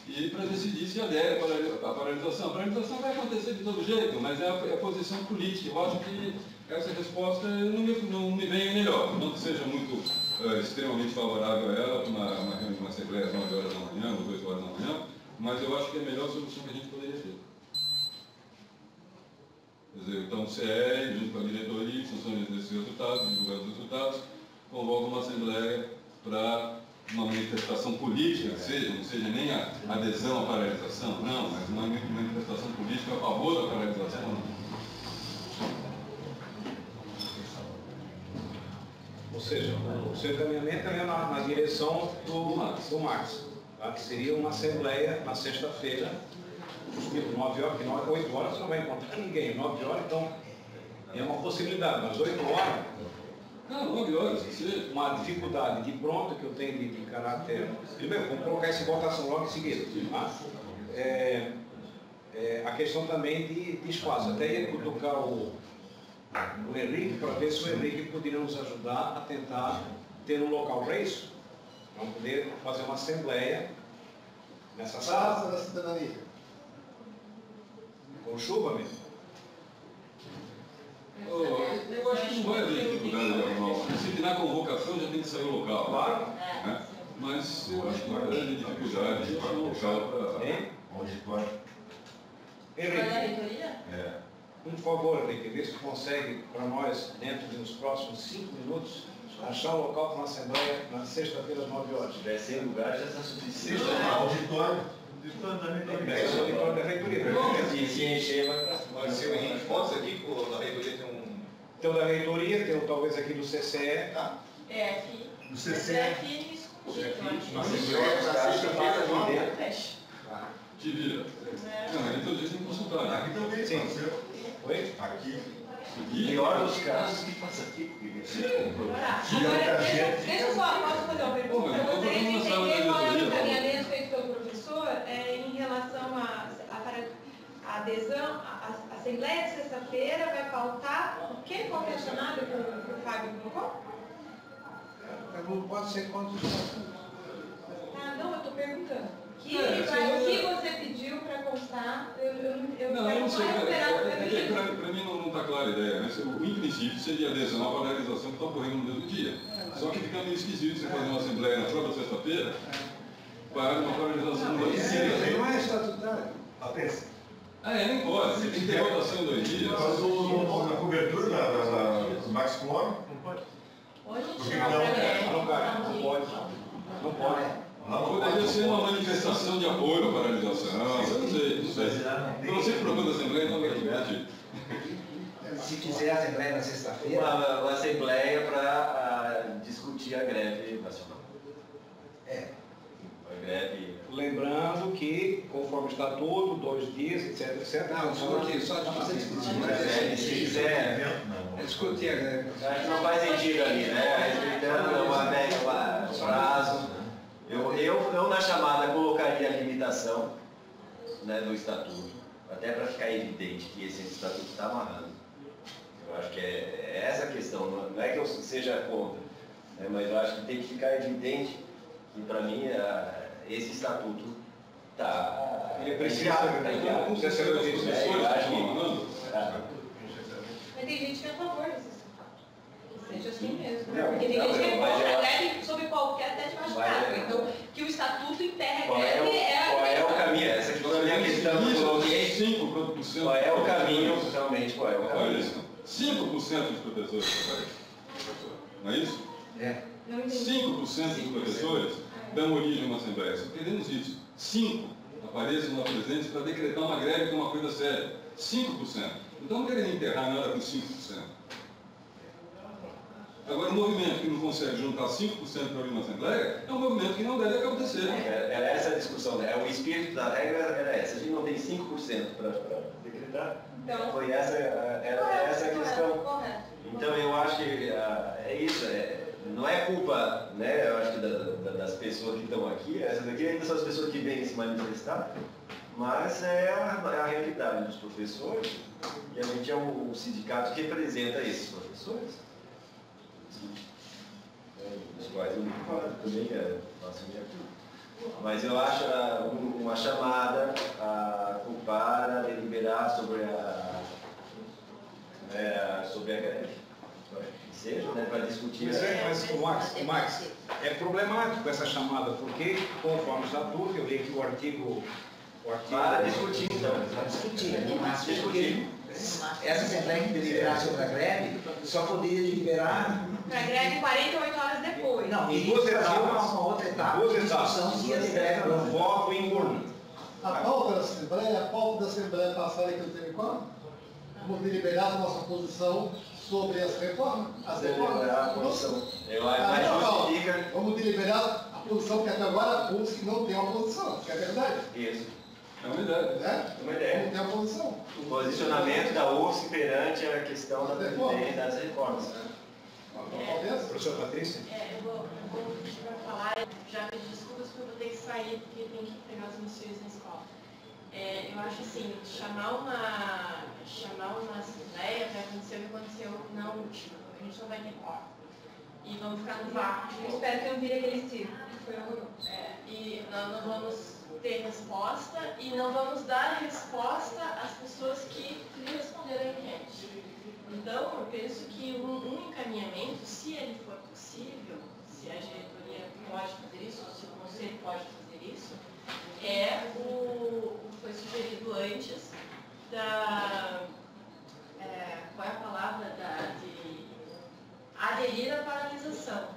E para decidir se adere à paralisação. A paralisação vai acontecer de todo jeito, mas é a posição política. Eu acho que essa resposta não me vem melhor, não que seja muito extremamente favorável a ela, uma assembleia às 9 horas da manhã, às 8 horas da manhã, mas eu acho que é a melhor solução que a gente poderia ter. Quer dizer, então o CE, junto com a diretoria, em função desses resultados, divulgando os resultados, convoca uma assembleia para uma manifestação política, que seja, não seja nem a adesão à paralisação, não, mas uma manifestação política a favor da paralisação. Ou seja, o seu encaminhamento é na direção do Max, tá? Que seria uma assembleia na sexta-feira, tipo 9 horas, porque 8 horas você não vai encontrar ninguém, 9 horas, então é uma possibilidade, mas 8 horas, não, 9 horas, uma dificuldade de pronto que eu tenho de caráter. Primeiro, vamos colocar essa votação logo em seguida. Tá? A questão também de espaço. Até ia cutucar o Henrique para ver se o Henrique poderia nos ajudar a tentar ter um local para isso. Vamos poder fazer uma assembleia nessa sala. Praça da Cidadania. Com chuva mesmo. Eu acho que não vai haver dificuldade de arrumar. Se na convocação já tem que sair o local. Claro. Né? Mas eu acho que não vai haver dificuldade de arrumar o local para. Onde pode? Henrique. Por favor, Henrique, vê se consegue para nós, dentro dos próximos 5 minutos, achar um local para uma assembleia na sexta-feira às 9 horas. Se tiver 100 lugares, já está suficiente. Auditório. Auditório da reitoria. E se encher, vai ser o Henrique Fontes aqui, da reitoria tem um. Tem o da reitoria, tem o talvez aqui do CCE. Tá? Aqui. Do CCE. Aqui escondido. Te vira. Não, então a gente tem que consultar. Aqui também sim. Oi? Aqui. Pior dos casos que passa aqui. Agora, deixa eu só, posso fazer uma pergunta? Eu gostaria de entender qual é o encaminhamento feito pelo professor em relação à adesão, a Assembleia de sexta-feira vai pautar o quê? Qual que é o cenário que o Fábio colocou? Pode ser contra os assuntos. Ah, não, eu estou perguntando. O que você pediu para constar? Eu não sei. Para Para mim não está clara a ideia. Né? Em princípio seria adesão à paralisação que está ocorrendo no mesmo dia. Só que fica meio esquisito você fazer uma assembleia na própria sexta-feira para uma paralisação no dia. Não é estatutário. Nem pode. Você tem que ter votação em 2 dias. Mas a cobertura da Max Clone? Não pode. Não pode. Poderia ser uma manifestação de apoio à paralisação, não sei. Eu não sei que propõe da Assembleia, então vai discutir. Se fizer a Assembleia na sexta-feira... Uma Assembleia para discutir a greve nacional. A greve... Lembrando que, conforme o estatuto, 2 dias, etc. Não, só de você discutir. Se quiser... Discutir a greve. Acho que não faz sentido ali, né? Respeitando o prazo. Eu na chamada colocaria a limitação, né, do estatuto, até para ficar evidente que esse estatuto está amarrando. Eu acho que é essa a questão, não é que eu seja contra, né, mas eu acho que tem que ficar evidente que, para mim, esse estatuto está... Ele precisa... Como você sabe disso? Mas tem gente que é a favor desse estatuto. Que seja assim mesmo. Não, porque tem gente que é contra a greve sob qualquer teste machucado. Mas, então, que o estatuto enterra a qual greve é o caminho? Essa que foi a minha questão que eu coloquei. 5%. Qual é o caminho, realmente, qual é o caminho? 5% dos professores, não é isso? É. 5% dos professores dão origem a uma assembleia. Só queremos isso. 5 apareçam lá presentes para decretar uma greve que é uma coisa séria. 5%. Não estamos querendo enterrar nada com 5%. Agora, o movimento que não consegue juntar 5% para abrir uma assembleia é um movimento que não deve acontecer. Era essa a discussão, né? O espírito da regra era essa. A gente não tem 5% para decretar. Então, foi essa, era essa a questão. Então, eu acho que é isso. Não é culpa, né? Eu acho que das pessoas que estão aqui. Essas aqui ainda são as pessoas que vêm se manifestar. Mas é a realidade dos professores. E a gente é um sindicato que representa esses professores. Dos quais eu também faço minha culpa. Mas eu acho uma chamada a culpar, a deliberar sobre a greve. Que seja, né, para discutir. Mas, Max, é problemático essa chamada, porque, conforme o estatuto, eu li aqui o artigo. Para discutir, então. Para discutir, mas discutir. Essa Assembleia que deliberar sobre a greve só poderia deliberar... Para a greve 48 horas depois. Não, em duas etapas. Uma outra etapa. Duas discussão se ia ter greve ou não. Voto em urna. A pauta da Assembleia passada que eu tenho quando? Vamos deliberar a nossa posição sobre as reformas? Deliberar a posição. Vamos deliberar a posição que até agora a UFSC não tem uma posição, que é verdade. Isso. É uma ideia. É? Uma ideia. Não tem uma posição. O posicionamento da UFSC perante a questão das reformas. Professora Patrícia? Eu vou falar, já pedi desculpas porque eu vou ter que sair, porque tem que pegar os meus filhos na escola. Eu acho assim, chamar uma assembleia vai acontecer o que aconteceu na última. A gente não vai ter quórum. E vamos ficar no vácuo. Eu espero que não vire aquele estilo, que foi horroroso. E nós não vamos ter resposta e não vamos dar resposta às pessoas que responderam a enquete. Então, eu penso que um encaminhamento, se ele for possível, se a diretoria pode fazer isso, ou se o conselho pode fazer isso, foi sugerido antes qual é a palavra? De aderir à paralisação.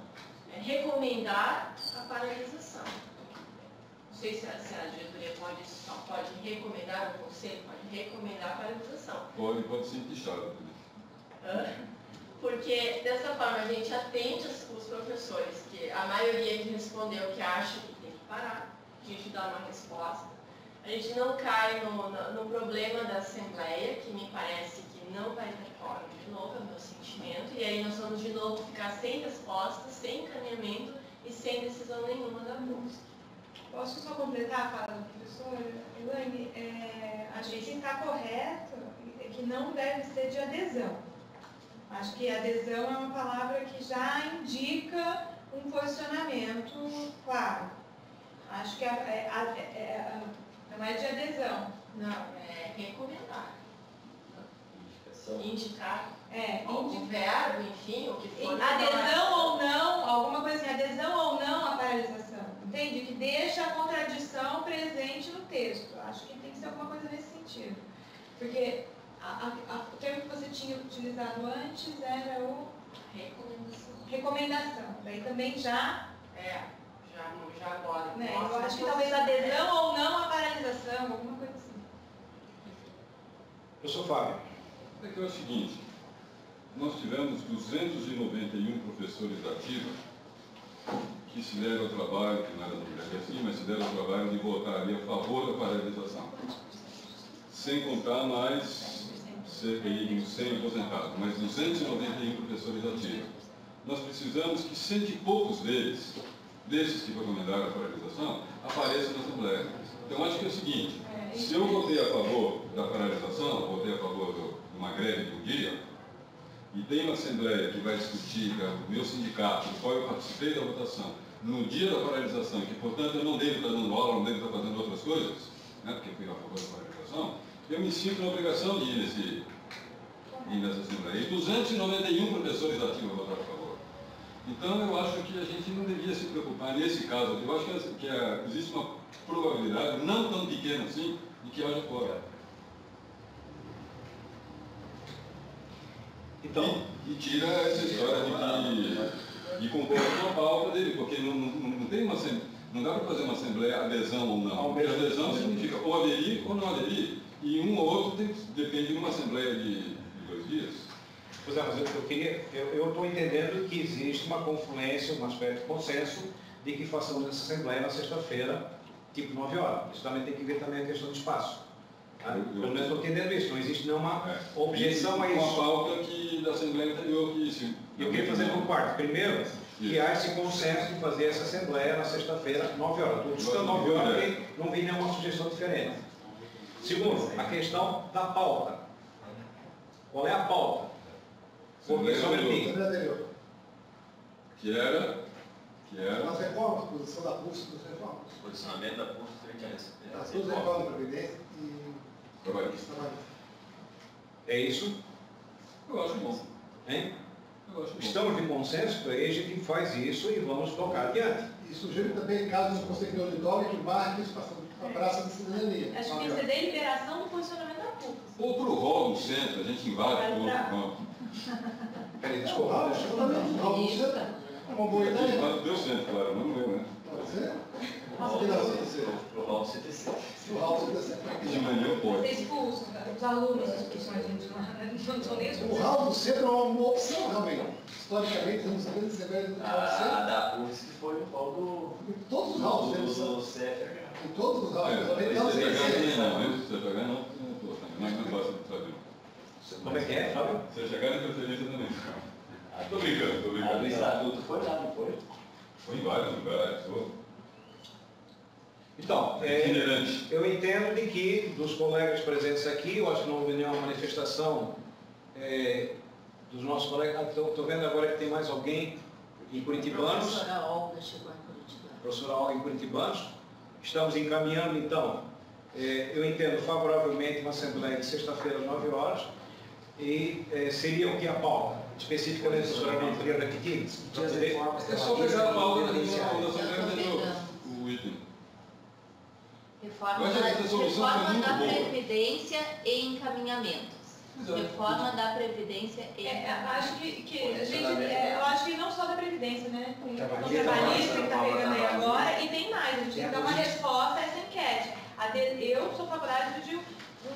Recomendar a paralisação. Não sei se a diretoria pode recomendar, o conselho pode recomendar a paralisação. Pode ser pichado. Porque dessa forma a gente atende os professores, que a maioria que respondeu que acha que tem que parar, a gente dá uma resposta. A gente não cai no problema da Assembleia, que me parece que não vai ter quórum de novo, é o meu sentimento, e aí nós vamos de novo ficar sem resposta, sem encaminhamento e sem decisão nenhuma da UFSC. Posso só completar a fala do professor? Elaine, acho que está correto que não deve ser de adesão. Acho que adesão é uma palavra que já indica um posicionamento claro. Acho que não é de adesão. Não, é recomendar. Indicar. O verbo, enfim, o que for. Adesão ou não, alguma coisa assim, adesão ou não à paralisação. Entende? Que deixa a contradição presente no texto. Acho que tem que ser alguma coisa nesse sentido. Porque o termo que você tinha utilizado antes era o recomendação. Daí também já agora. Né? Eu acho que talvez adesão ou não à paralisação, alguma coisa assim. Professor Fábio. É que é o seguinte, nós tivemos 291 professores ativos que se deram ao trabalho, que não era novidade assim, mas se deram ao trabalho de votar ali a favor da paralisação. Sem contar mais cerca de 100 aposentados, mas 291 professores ativos. Nós precisamos que 100 e poucos deles desses que recomendaram a paralisação apareçam na Assembleia. Então, acho que é o seguinte, se eu votei a favor da paralisação, votei a favor de uma greve de um dia, e tem uma Assembleia que vai discutir, o meu sindicato, do qual eu participei da votação, no dia da paralisação, que, portanto, eu não devo estar dando aula, não devo estar fazendo outras coisas, né, porque eu fui a favor da paralisação, eu me sinto na obrigação de ir nessa Assembleia. E 291 professores ativos votaram a favor. Então, eu acho que a gente não devia se preocupar nesse caso. Eu acho que existe uma probabilidade, não tão pequena assim, de que haja fora. Então, e tira essa história de concordar com a pauta dele, porque não tem uma, não dá para fazer uma Assembleia adesão ou não. Porque adesão significa ou aderir ou não aderir. E um ou outro depende de uma Assembleia de 2 dias. Pois é, mas eu estou entendendo que existe uma confluência, uma espécie de consenso de que façamos essa Assembleia na sexta-feira, tipo 9 horas. Isso também tem que ver também a questão do espaço. Tá? Pelo menos estou entendendo isso, não existe nenhuma objeção a isso. Uma pauta da Assembleia anterior que isso. Eu queria fazer por parte. Primeiro, que há esse consenso de fazer essa Assembleia na sexta-feira, 9 horas. Estou buscando 9 horas porque não vi nenhuma sugestão diferente. Segundo, a questão da pauta. Qual é a pauta? Porque sobre mim. Que era? As reformas, posição da PUFS das reformas. Posicionamento da PUFS frente a essa. As duas reformas da Previdência e trabalhista. É isso? Eu acho bom. Hein? Eu acho bom. Estamos em consenso, aí a gente faz isso e vamos tocar adiante. E sugiro também, caso não consiga no auditório, que marque isso para a Praça da Cidadania. Acho que isso é deliberação do posicionamento da PUC. Ou para o hall no centro, a gente invade o outro campo. Peraí, desculpa. Uma boa ideia. Deu centro, claro, não eu, né? Pode ser? Pro hall do CTC. Pro hall do CTC. De manhã pode. Ser expulso, os alunos expulsam a gente lá, não são nem expulsos. O hall do centro é uma opção, realmente. Historicamente, nos grandes eventos do hall do centro. A da PUFS que foi o hall do... Em todos os halls do CFH. Em todos os halls. Não, CFH não, não gosta de saber. Como é que é, Fábio? Você chegar em preferência também. Estou brincando, estou brincando. O estatuto foi lá, não foi? Foi em vários lugares. Então, eu entendo de que dos colegas presentes aqui, eu acho que não houve nenhuma manifestação dos nossos colegas. Estou vendo agora que tem mais alguém em Curitibanos. Professora Olga chegou em Curitibanos. Professora Olga em Curitibanos. Estamos encaminhando, então, eu entendo favoravelmente uma Assembleia de sexta-feira, 9 horas. E seria o que a pauta? Especificamente, a senhora não poderia repetir? É só pegar a pauta da Assembleia anterior, o item. Reforma da Previdência e encaminhamentos. Reforma da Previdência e acho que a gente, eu acho que não só da Previdência, né? O trabalhista que está pegando aí agora, e tem mais, a gente tem que dar uma resposta a essa enquete. Eu sou favorável de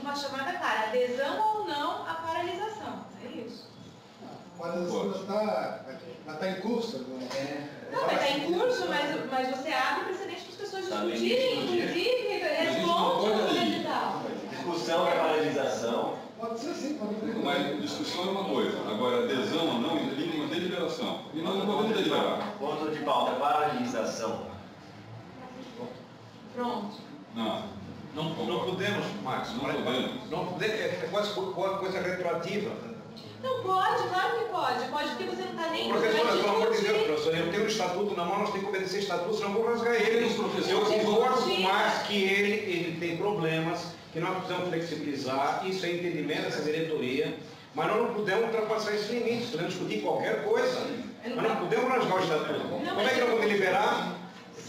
uma chamada clara, adesão ou não à paralisação. É isso. A paralisação vai estar em curso. Não, vai estar em curso, mas você abre precedente para as pessoas discutirem, inclusive, respondem no edital. Discussão da paralisação. Pode ser sim, pode ser. Mas discussão é uma coisa, agora adesão ou não implica uma deliberação. E nós não podemos deliberar. Ponto de pauta, paralisação. Pronto. Não podemos, Marcos. Não podemos. É quase coisa retroativa. Não pode, claro que pode. Pode porque você não está nem... Professora, pelo amor de Deus, professor, eu tenho o estatuto na mão, nós temos que obedecer o estatuto, senão eu vou rasgar ele. Eu concordo com o Marcos que ele tem problemas, que nós precisamos flexibilizar, isso é entendimento dessa diretoria, mas nós não podemos ultrapassar esses limites, podemos discutir qualquer coisa, mas não podemos rasgar o estatuto. Como é que nós vamos deliberar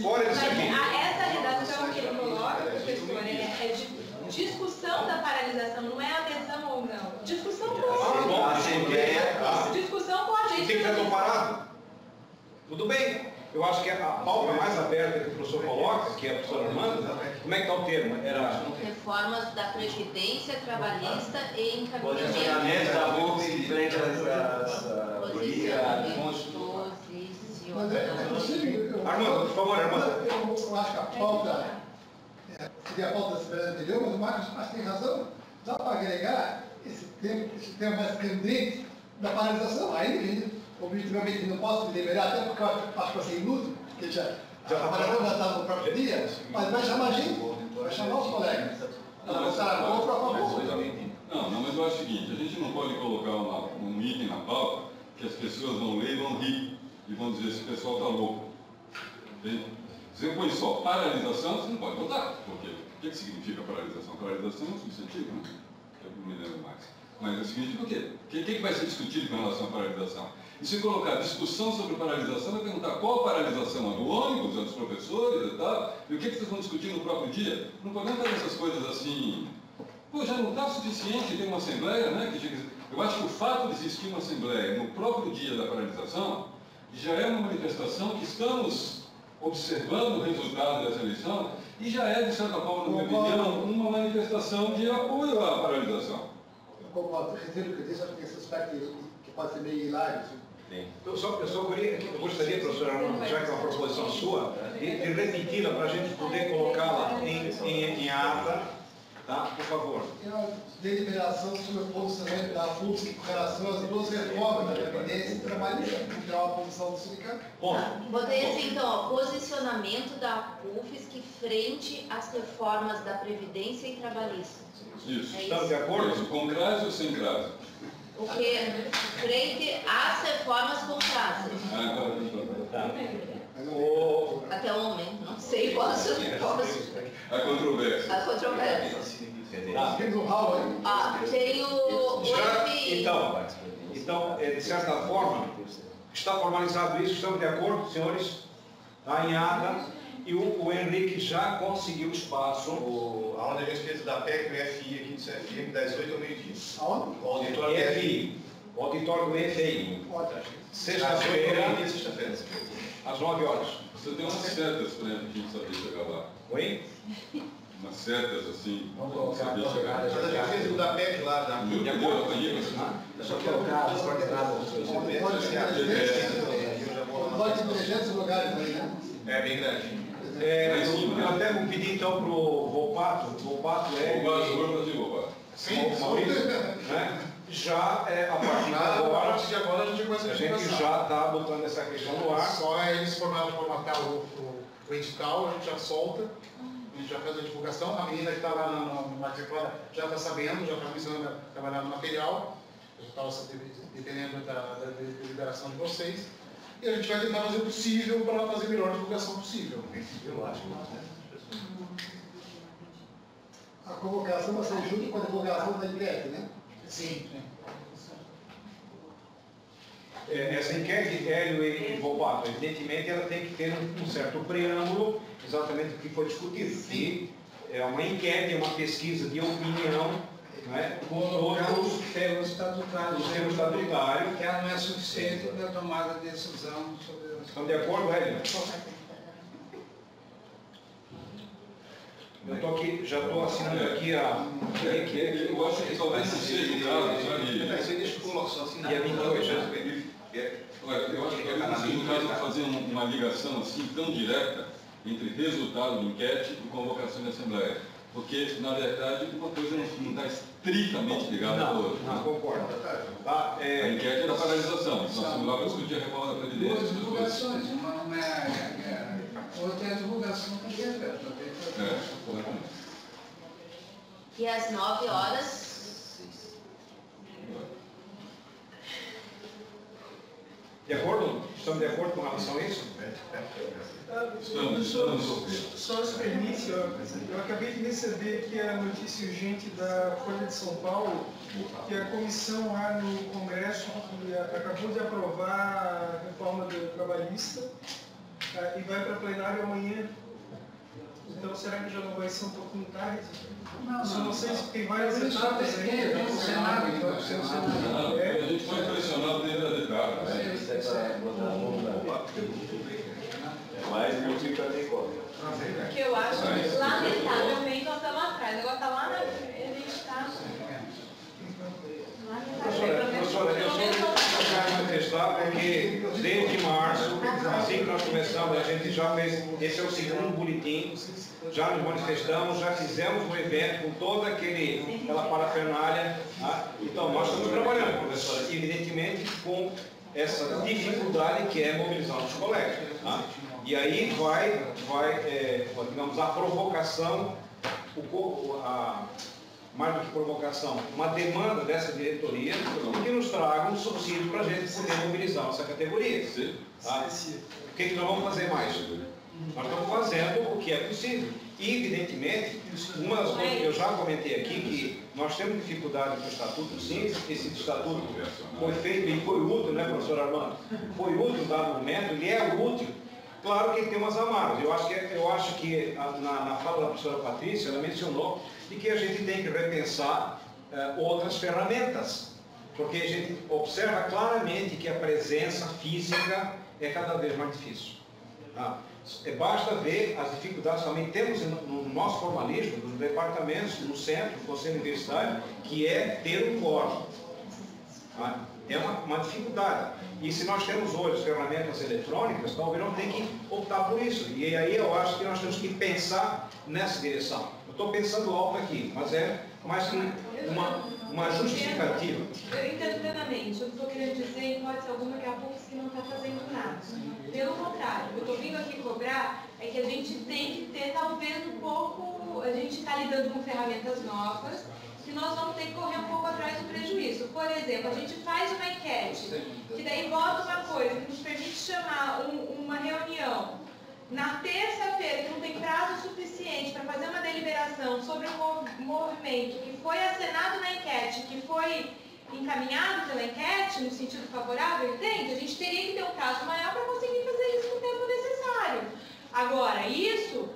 fora disso aqui? Essa redação que ele coloca, professor, é de discussão da paralisação, não é adesão ou não. Discussão pode. Discussão pode. Tem que estar parado. Tudo bem. Eu acho que a pauta mais aberta que o professor coloca, que é a professora Armanda, como é que está o termo? Era... Reformas da Previdência Trabalhista e encaminhamento. Posicionamento da PUFS frente Armando, por favor, Armando. Eu acho que a pauta seria a pauta da semana anterior, mas o Marcos tem razão. Dá para agregar esse tema mais candente da paralisação. Ainda que a gente, objetivamente, não possa liberar, até porque eu acho que vai ser inútil, porque já trabalhador vai estar no próprio dia, mas vai chamar gente, vai chamar os colegas. Não, mas eu acho o seguinte, a gente não pode colocar um item na pauta que as pessoas vão ler e vão rir e vão dizer esse pessoal está louco. Entende? Você põe só paralisação, você não pode botar. Por quê? O que significa paralisação? Paralisação é um substantivo, né? Eu não me lembro mais. Mas significa o quê? O que vai ser discutido com relação à paralisação? E se colocar discussão sobre paralisação, vai perguntar qual paralisação? A do ônibus, a dos professores e tal? E o que vocês vão discutir no próprio dia? Não podemos fazer essas coisas assim. Pô, já não está suficiente ter uma assembleia, né? Eu acho que o fato de existir uma assembleia no próprio dia da paralisação já é uma manifestação que estamos observando o resultado dessa eleição e já é, de certa forma, na minha opinião, uma manifestação de apoio à paralisação. Eu concordo, eu retiro o que disse, acho que esse aspecto que pode ser meio hilário. Eu gostaria, professor Armando, já que é uma proposição sua, de repeti-la para a gente poder colocá-la em ata, tá? Por favor. Deliberação sobre o posicionamento da FUPSC com relação às duas reformas da Previdência Trabalhista, que é uma posição do sindicato. Botei assim, então, ó, posicionamento da FUPSC frente às reformas da Previdência e Trabalhista. Isso. É Estamos de acordo? Isso. Com crase ou sem crase? O que? Frente às reformas com crase. Tá. Até o momento, não sei quais as reformas. A controvérsia. A controvérsia. Tem o FI. Então, de certa forma, está formalizado isso, estamos de acordo, senhores? Está em ata. E o Henrique já conseguiu espaço. Aonde a gente fez da PEC, o FI aqui do CFM, das 8 ao meio-dia. Aonde? O auditório do FI. O auditório do EFI. Sexta-feira, às 9 horas. Você tem umas setas para a gente saber chegar lá. Oi? Umas setas assim. Vamos colocar saber chegar lá. Mas a gente fez o da PEC lá, tá? De acordo com Deixa eu colocar as coordenadas. Pode ter 300 lugares aí, né? É bem grande. Eu até vou pedir então para o Volpato. Volpato é. Sim, Maurício, né? Já a partir de agora a gente já está botando essa questão no ar. Só eles formatar o edital, a gente já solta, a gente já faz a divulgação. A menina que está lá no matricula já está sabendo, já está começando a trabalhar no material, já está dependendo da deliberação de vocês. E a gente vai tentar fazer o possível para fazer a melhor divulgação possível. Eu acho que A convocação vai ser junto com a divulgação da enquete, né? Sim. Essa enquete, Hélio e Volpato, evidentemente ela tem que ter um certo preâmbulo, exatamente o que foi discutido. Sim. É uma enquete, uma pesquisa de opinião, né, com todos os termos estatutários. Que ela não é suficiente para a tomada de decisão sobre... Estão de acordo, Hélio? Eu estou aqui, já estou assinando aqui a... Eu acho que talvez não seja o caso, sabe? deixa eu colocar só assim. Dia 22, Olha, eu acho que talvez não seja o caso de fazer uma ligação assim tão direta entre resultado de enquete e convocação de assembleia. Porque, na verdade, uma coisa não está estritamente ligada à outra. Não, concordo. A enquete é da paralisação. Nós estamos lá para discutir a reforma da Previdência. Duas divulgações, uma não é... Outra é a divulgação que é feita. E às 9 horas... De acordo? Estamos de acordo com relação a isso? Estamos. Só se permite, eu acabei de receber aqui a notícia urgente da Folha de São Paulo, que a comissão lá no Congresso acabou de aprovar a reforma do trabalhista e vai para plenário amanhã. Então, será que já não vai ser um pouquinho tarde? Não sei se tem várias etapas aí. A gente foi pressionado dentro da decada. Mais de 1.054. Que eu acho que, lamentavelmente, nós estamos atrás. Agora está lá na frente, a gente está... Professora, eu só quero manifestar porque desde março, assim que nós começamos, a gente já fez, esse é o segundo boletim, já nos manifestamos, já fizemos um evento com toda aquela parafernália. Tá? Então, nós estamos trabalhando, professora, evidentemente com essa dificuldade que é mobilizar os colegas. Tá? E aí digamos, a provocação, mais do que provocação, uma demanda dessa diretoria que nos traga um subsídio para a gente poder mobilizar nossa categoria. Tá? O que nós vamos fazer mais? Nós estamos fazendo o que é possível. E, evidentemente, uma das coisas que eu já comentei aqui, que nós temos dificuldade com o Estatuto, sim, esse Estatuto foi feito e foi útil, né, professor Armando? Foi útil em dado momento, ele é útil. Claro que ele tem umas amarras. Eu acho que na fala da professora Patrícia, ela mencionou de que a gente tem que repensar outras ferramentas, porque a gente observa claramente que a presença física é cada vez mais difícil. Tá? Basta ver as dificuldades que também temos no nosso formalismo, nos departamentos, no centro, no conselho universitário, que é ter um quórum. Tá? É uma dificuldade. E se nós temos hoje ferramentas eletrônicas, talvez não tenha que optar por isso. E aí eu acho que nós temos que pensar nessa direção. Eu estou pensando alto aqui, mas é mais uma justificativa. Eu entendo plenamente. Eu estou querendo dizer, em hipótese alguma, que a PUFSC não está fazendo nada. Pelo contrário, o que eu estou vindo aqui cobrar é que a gente tem que ter, talvez, um pouco... A gente está lidando com ferramentas novas, que nós vamos ter que correr um pouco atrás do prejuízo. Por exemplo, a gente faz uma enquete, que daí bota uma coisa que nos permite chamar uma reunião na terça-feira, que não tem prazo suficiente para fazer uma deliberação sobre um movimento que foi acenado na enquete, que foi encaminhado pela enquete no sentido favorável, entende? A gente teria que ter um prazo maior para conseguir fazer isso no tempo necessário. Agora, isso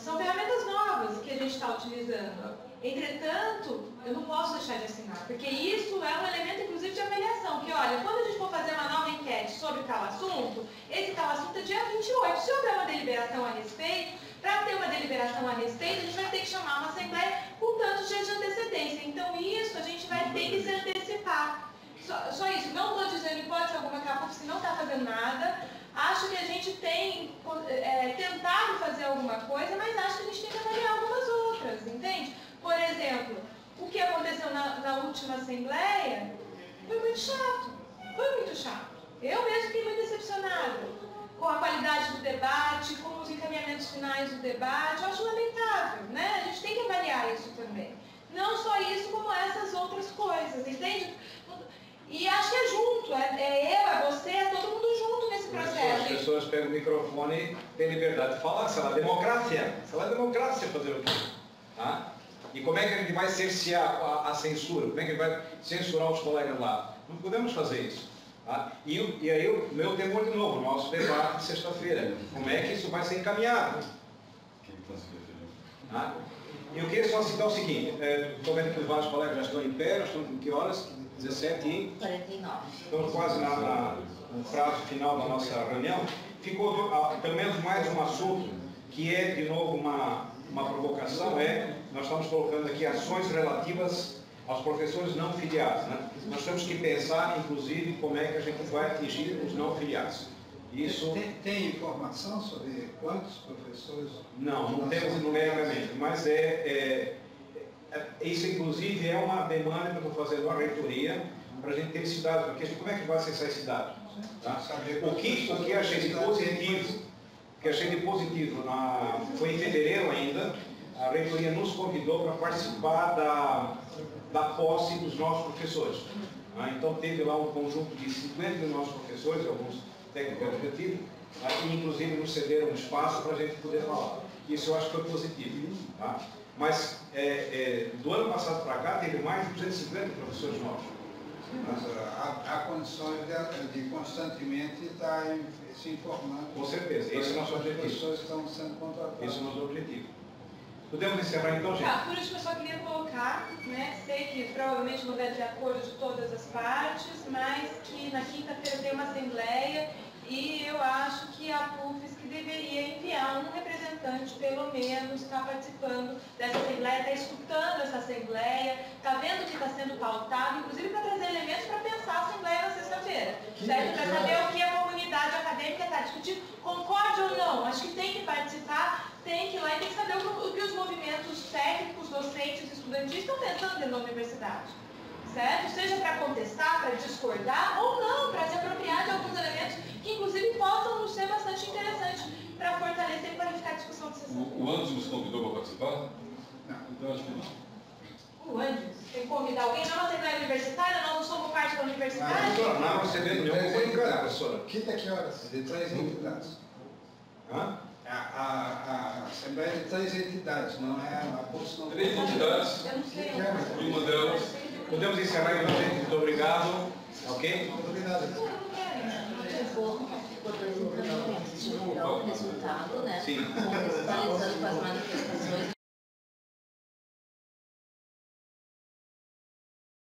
são ferramentas novas que a gente está utilizando. Entretanto, eu não posso deixar de assinar, porque isso é um elemento, inclusive, de avaliação, que, olha, quando a gente for fazer uma nova enquete sobre tal assunto, esse tal assunto é dia 28. Se houver uma deliberação a respeito, para ter uma deliberação a respeito, a gente vai ter que chamar uma assembleia com tantos dias de antecedência. Então, isso a gente vai ter que se antecipar. Só isso. Não estou dizendo, em hipótese alguma, que a PUFSC não está fazendo nada. Acho que a gente tem tentado fazer alguma coisa, mas acho que a gente tem que avaliar algumas outras, entende? Por exemplo, o que aconteceu na última Assembleia foi muito chato. Foi muito chato. Eu mesmo fiquei muito decepcionada com a qualidade do debate, com os encaminhamentos finais do debate. Eu acho lamentável, né? A gente tem que avaliar isso também. Não só isso, como essas outras coisas, entende? E acho que é junto. É eu, é você, é todo mundo junto nesse processo. As pessoas pegam o microfone e têm liberdade de falar. Se ela é democracia. Se ela é democracia, fazer o quê? Tá? E como é que a gente vai cercear a censura? Como é que a gente vai censurar os colegas lá? Não podemos fazer isso. Tá? E aí o meu temor de novo, nosso debate de sexta-feira. Como é que isso vai ser encaminhado? Tá? E eu queria só citar o seguinte, estou vendo que os vários colegas já estão em pé, nós estamos em que horas? 17h49. Estamos quase no prazo final da nossa reunião. Ficou pelo menos mais um assunto, que é, de novo, uma provocação, nós estamos colocando aqui ações relativas aos professores não filiados. Né? Nós temos que pensar, inclusive, como é que a gente vai atingir os não filiados. Isso... Tem informação sobre quantos professores? Não temos numericamente, mas isso, inclusive, é uma demanda que eu estou fazendo à reitoria para a gente ter esse dado, porque como é que vai acessar esse dado? Tá? O que achei de positivo, foi em fevereiro ainda, a reitoria nos convidou para participar da posse dos nossos professores. Então teve lá um conjunto de 50 dos nossos professores, alguns técnicos educativos, e inclusive nos cederam um espaço para a gente poder falar. Isso eu acho que foi positivo. Tá? Mas do ano passado para cá teve mais de 250 professores novos. Mas há condições de constantemente estar se informando. Com certeza, esse é o nosso objetivo. As pessoas estão sendo contratadas. Esse é o nosso objetivo. Podemos encerrar então, gente? Por último, eu só queria colocar, sei que provavelmente não deve ter acordo de todas as partes, mas que na quinta-feira tem uma assembleia e eu acho que a PUFSC deveria enviar um representante, pelo menos, estar participando dessa assembleia, está escutando essa assembleia, está vendo o que está sendo pautado, inclusive para trazer elementos para pensar a assembleia na sexta-feira, certo? Para saber o que a comunidade acadêmica está discutindo, concorde ou não, acho que tem que participar, tem que ir lá e tem que saber o que os movimentos técnicos, docentes, estudantis estão pensando dentro da universidade. Certo? Seja para contestar, para discordar, ou não, para se apropriar de alguns elementos que, inclusive, possam nos ser bastante interessantes. para fortalecer e qualificar a discussão de sessão. O Anderson nos convidou para participar? Não. Então acho que não. O Anderson, tem que convidar alguém? Não, você não é universitária, nós não somos parte da universidade? Não recebendo nenhum convite, professora. Quinta que horas? De 3 entidades. Hã? A Assembleia de 3 entidades, não é a posição. 3 entidades. Eu não sei. E uma delas. Podemos encerrar então, gente. Muito obrigado. Ok? Muito obrigado. Podemos encaminhar o resultado, né? Sim. Contextualizando com as manifestações